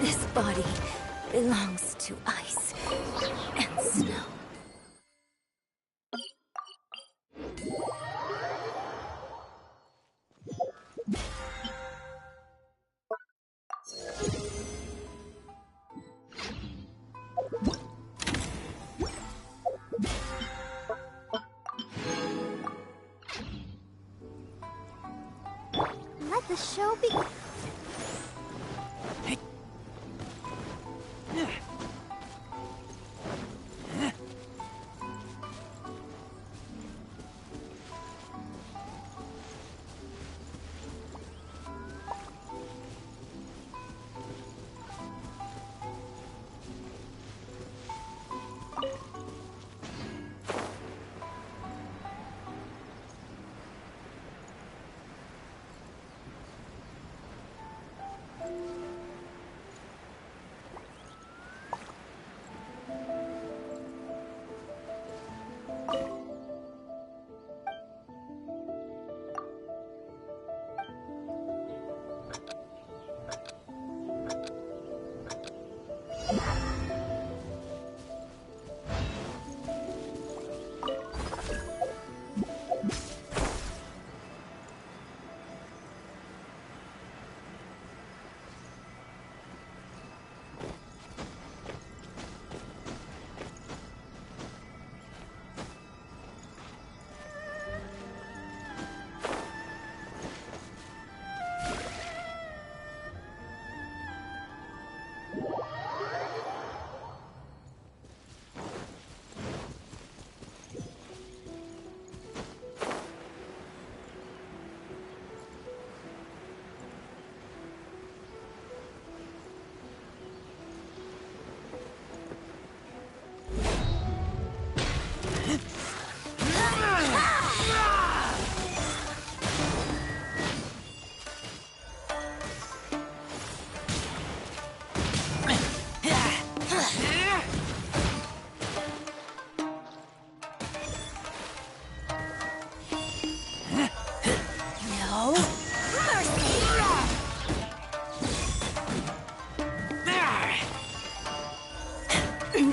This body belongs to ice and snow. Let the show begin.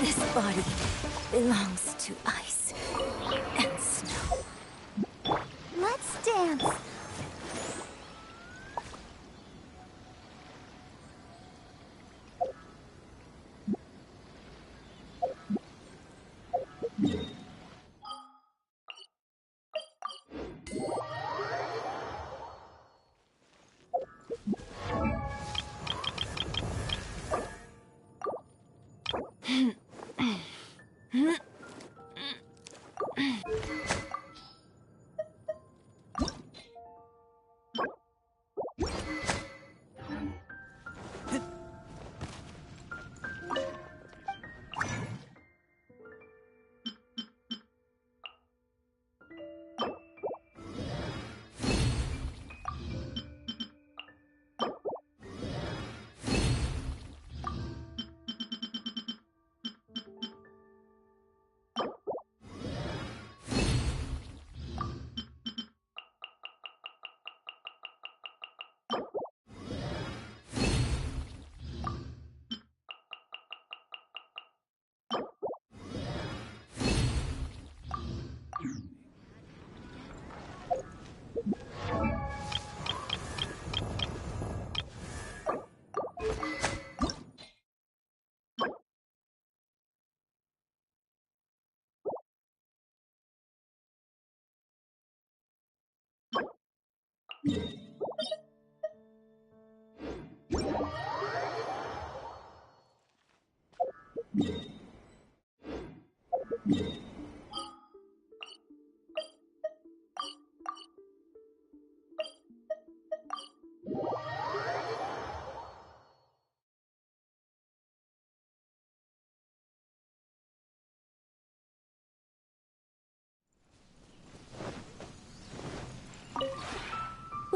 This body belongs to ice and snow. Let's dance.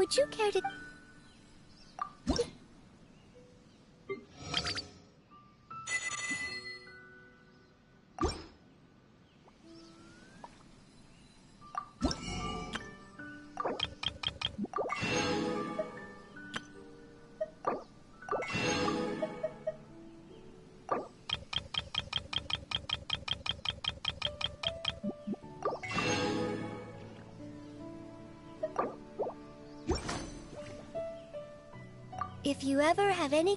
Would you care to... If you ever have any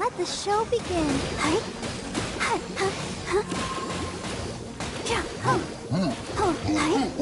Let the show begin. Hi. Hi. Huh. Huh. Yeah. Oh. Oh. Hi.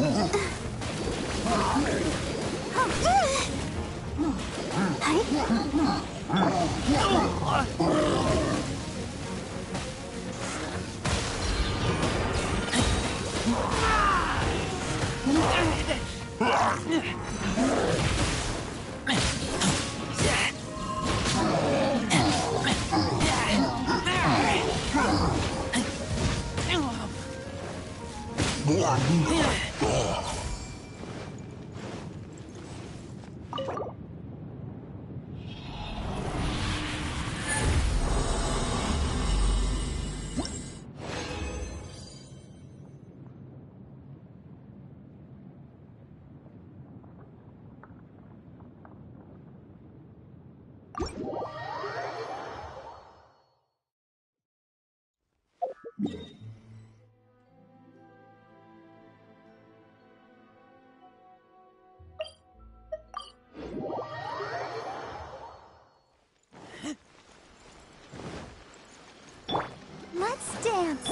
Let's dance.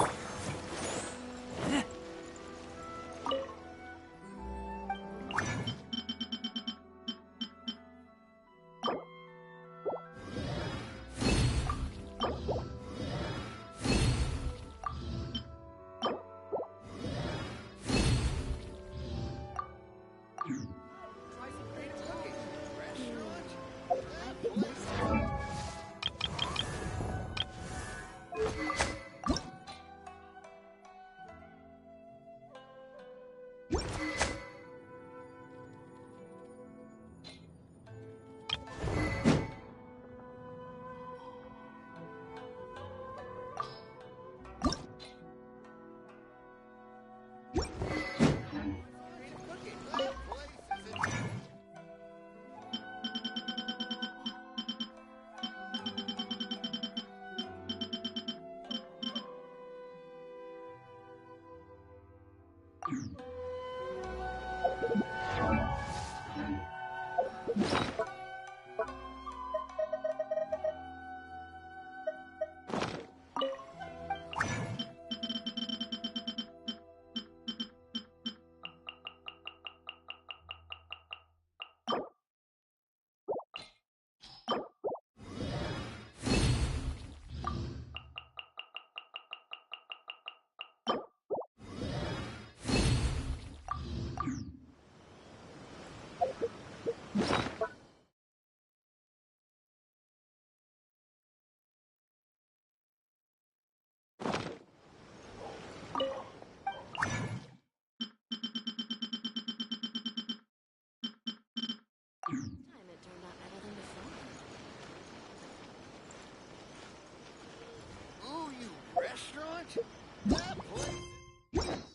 Ooh, you restaurant? That place is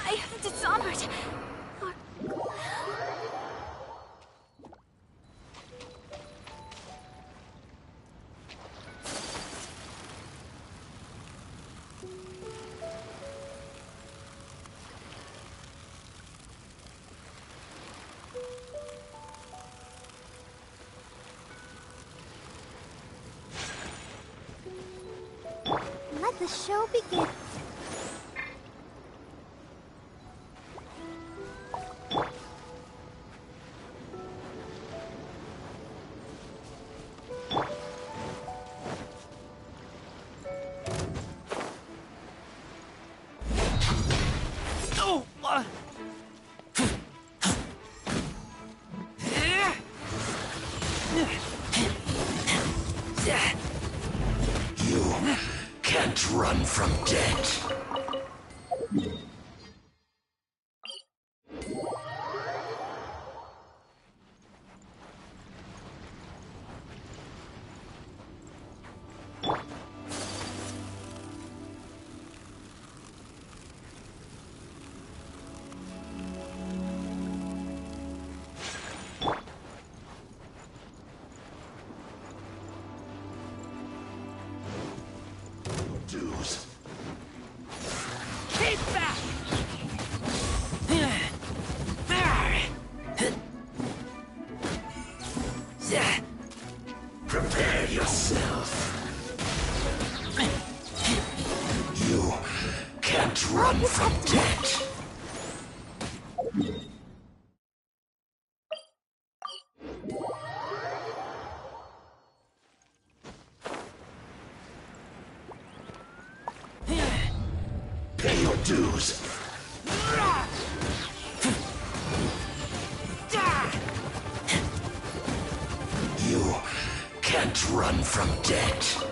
I have dishonored. Let the show begin. You can't run from death. Dues. Keep back! Prepare yourself. You can't run from death. Pay your dues. You can't run from death.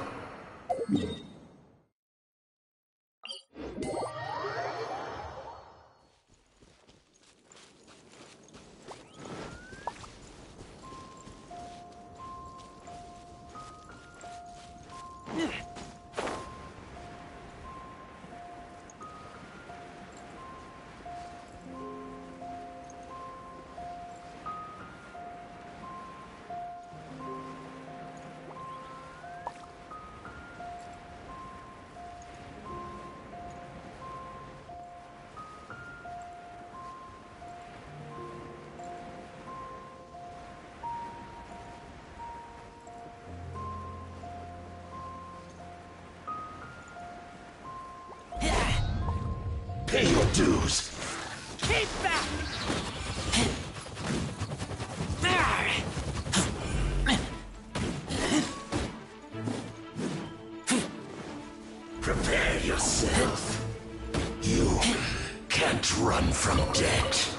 Pay your dues. Keep back! Prepare yourself. You can't run from death.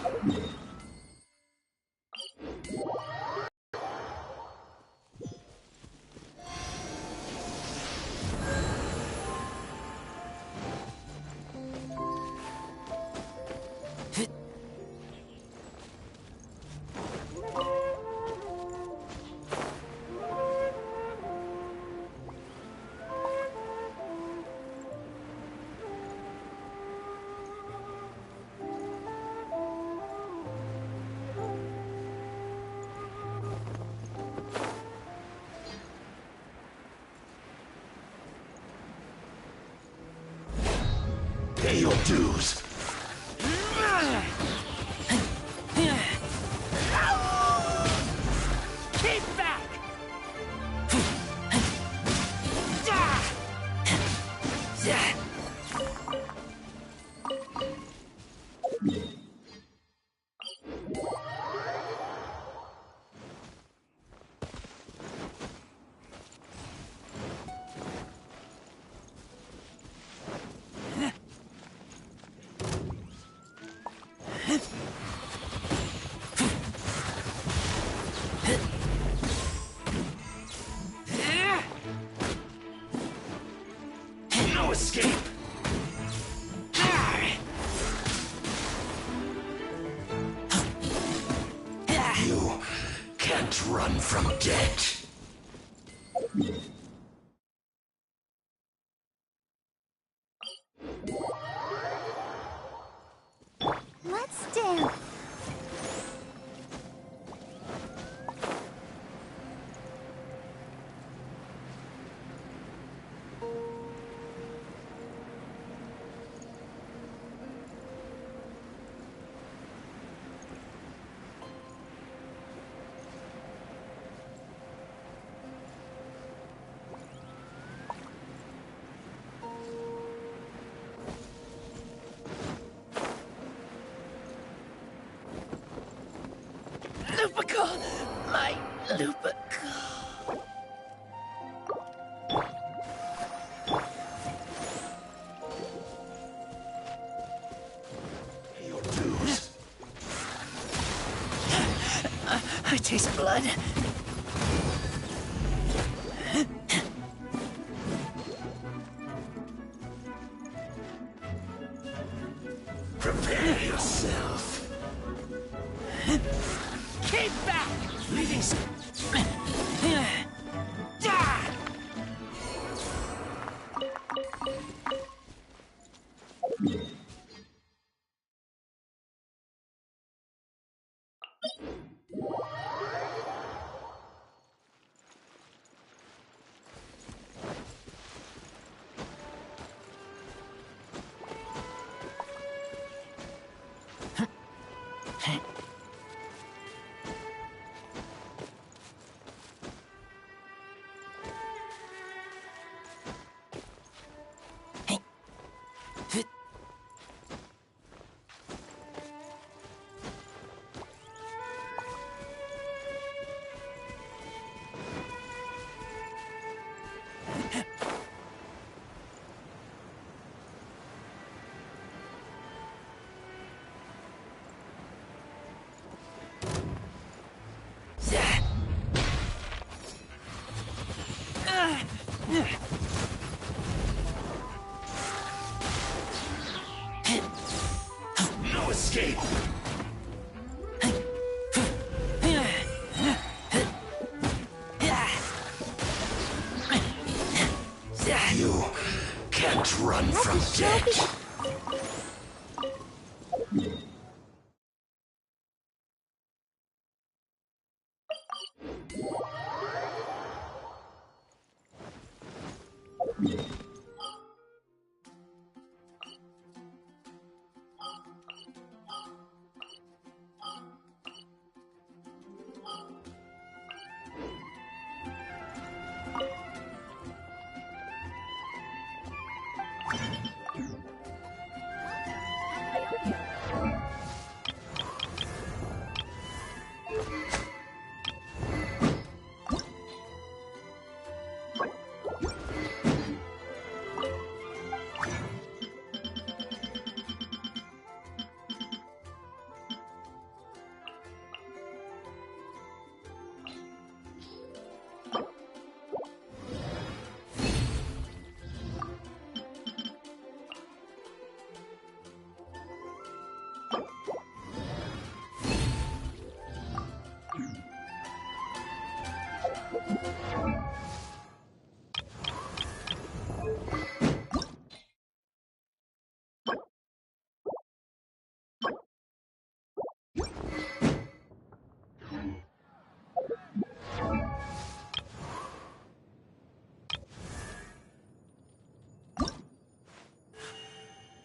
Pay your dues. Keep back! No escape. You can't run from death. Let's dance. Lupical! My Lupical. Your dues. I taste blood. Prepare yourself. Keep back! Leading. No escape. You can't run from death.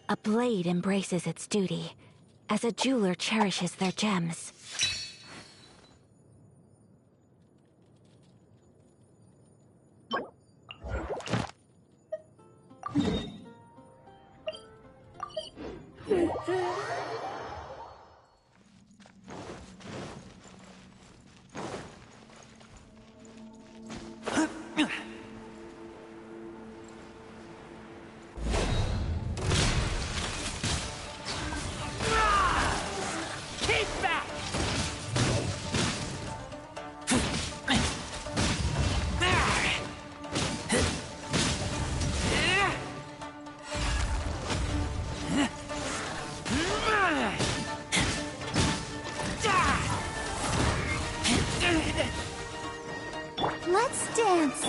A blade embraces its duty, as a jeweler cherishes their gems. Let's dance.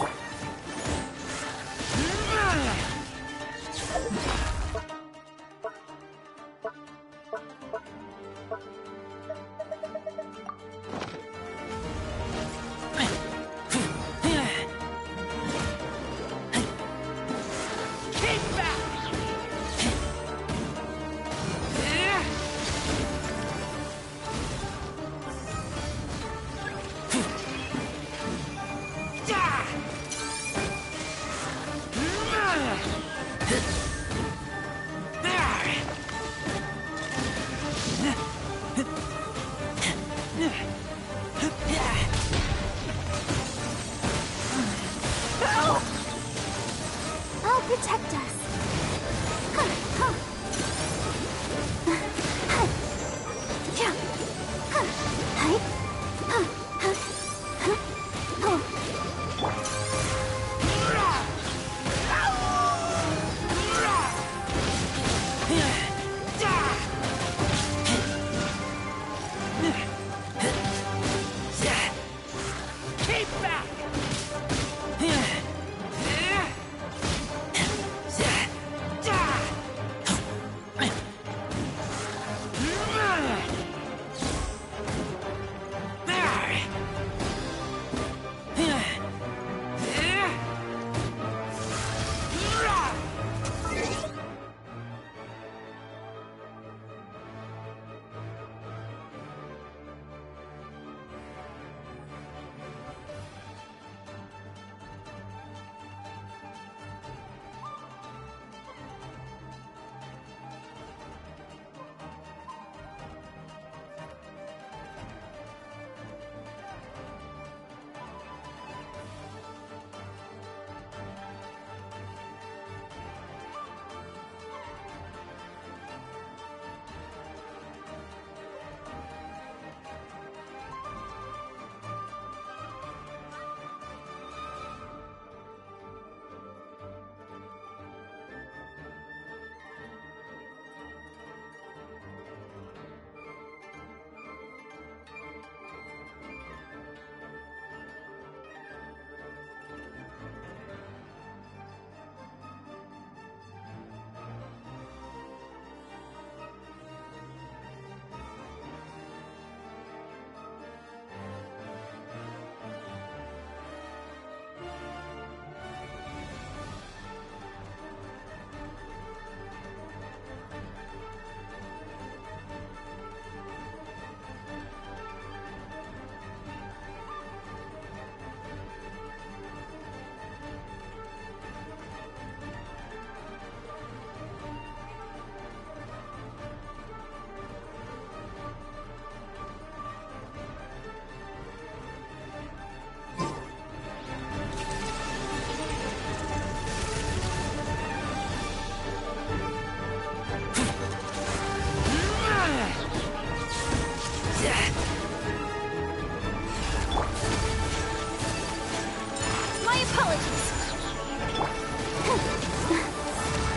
I'll protect us.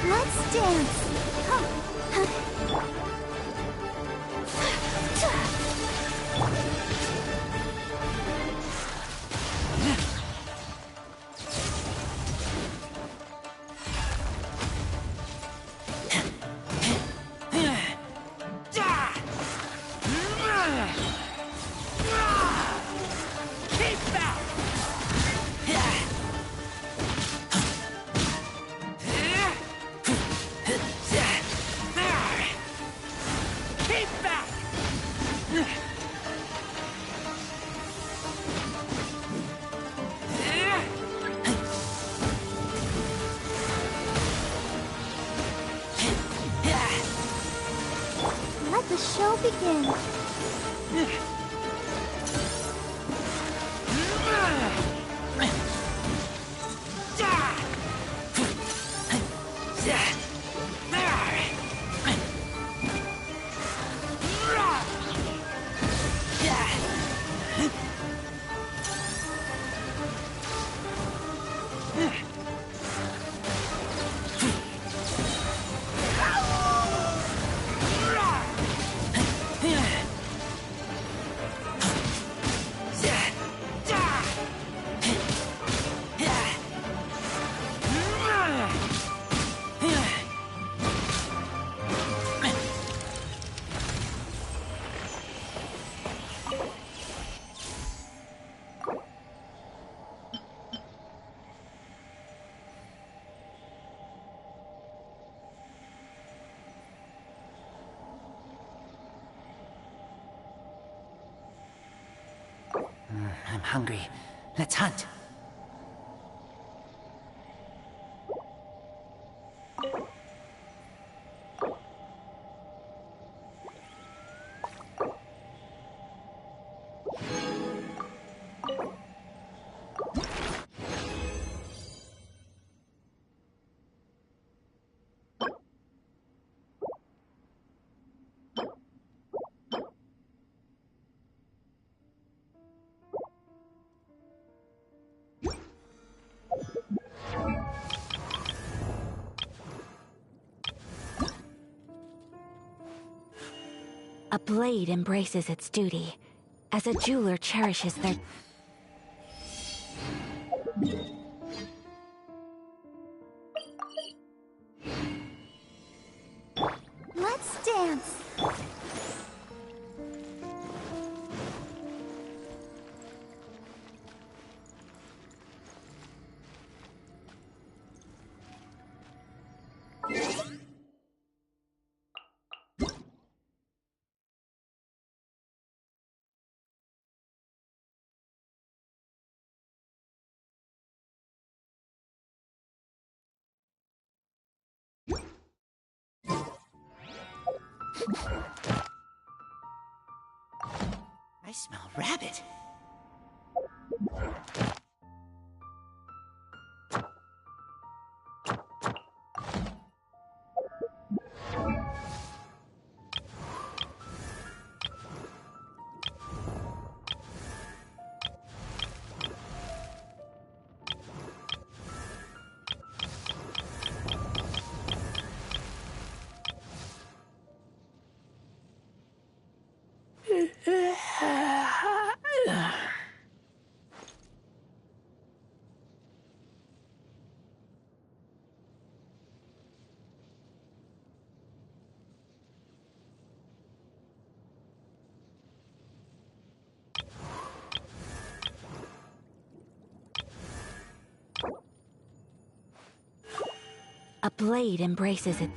Let's dance. Let the show begin. I'm hungry. Let's hunt. A blade embraces its duty, as a jeweler cherishes their... Let's dance. I smell rabbit. A blade embraces it.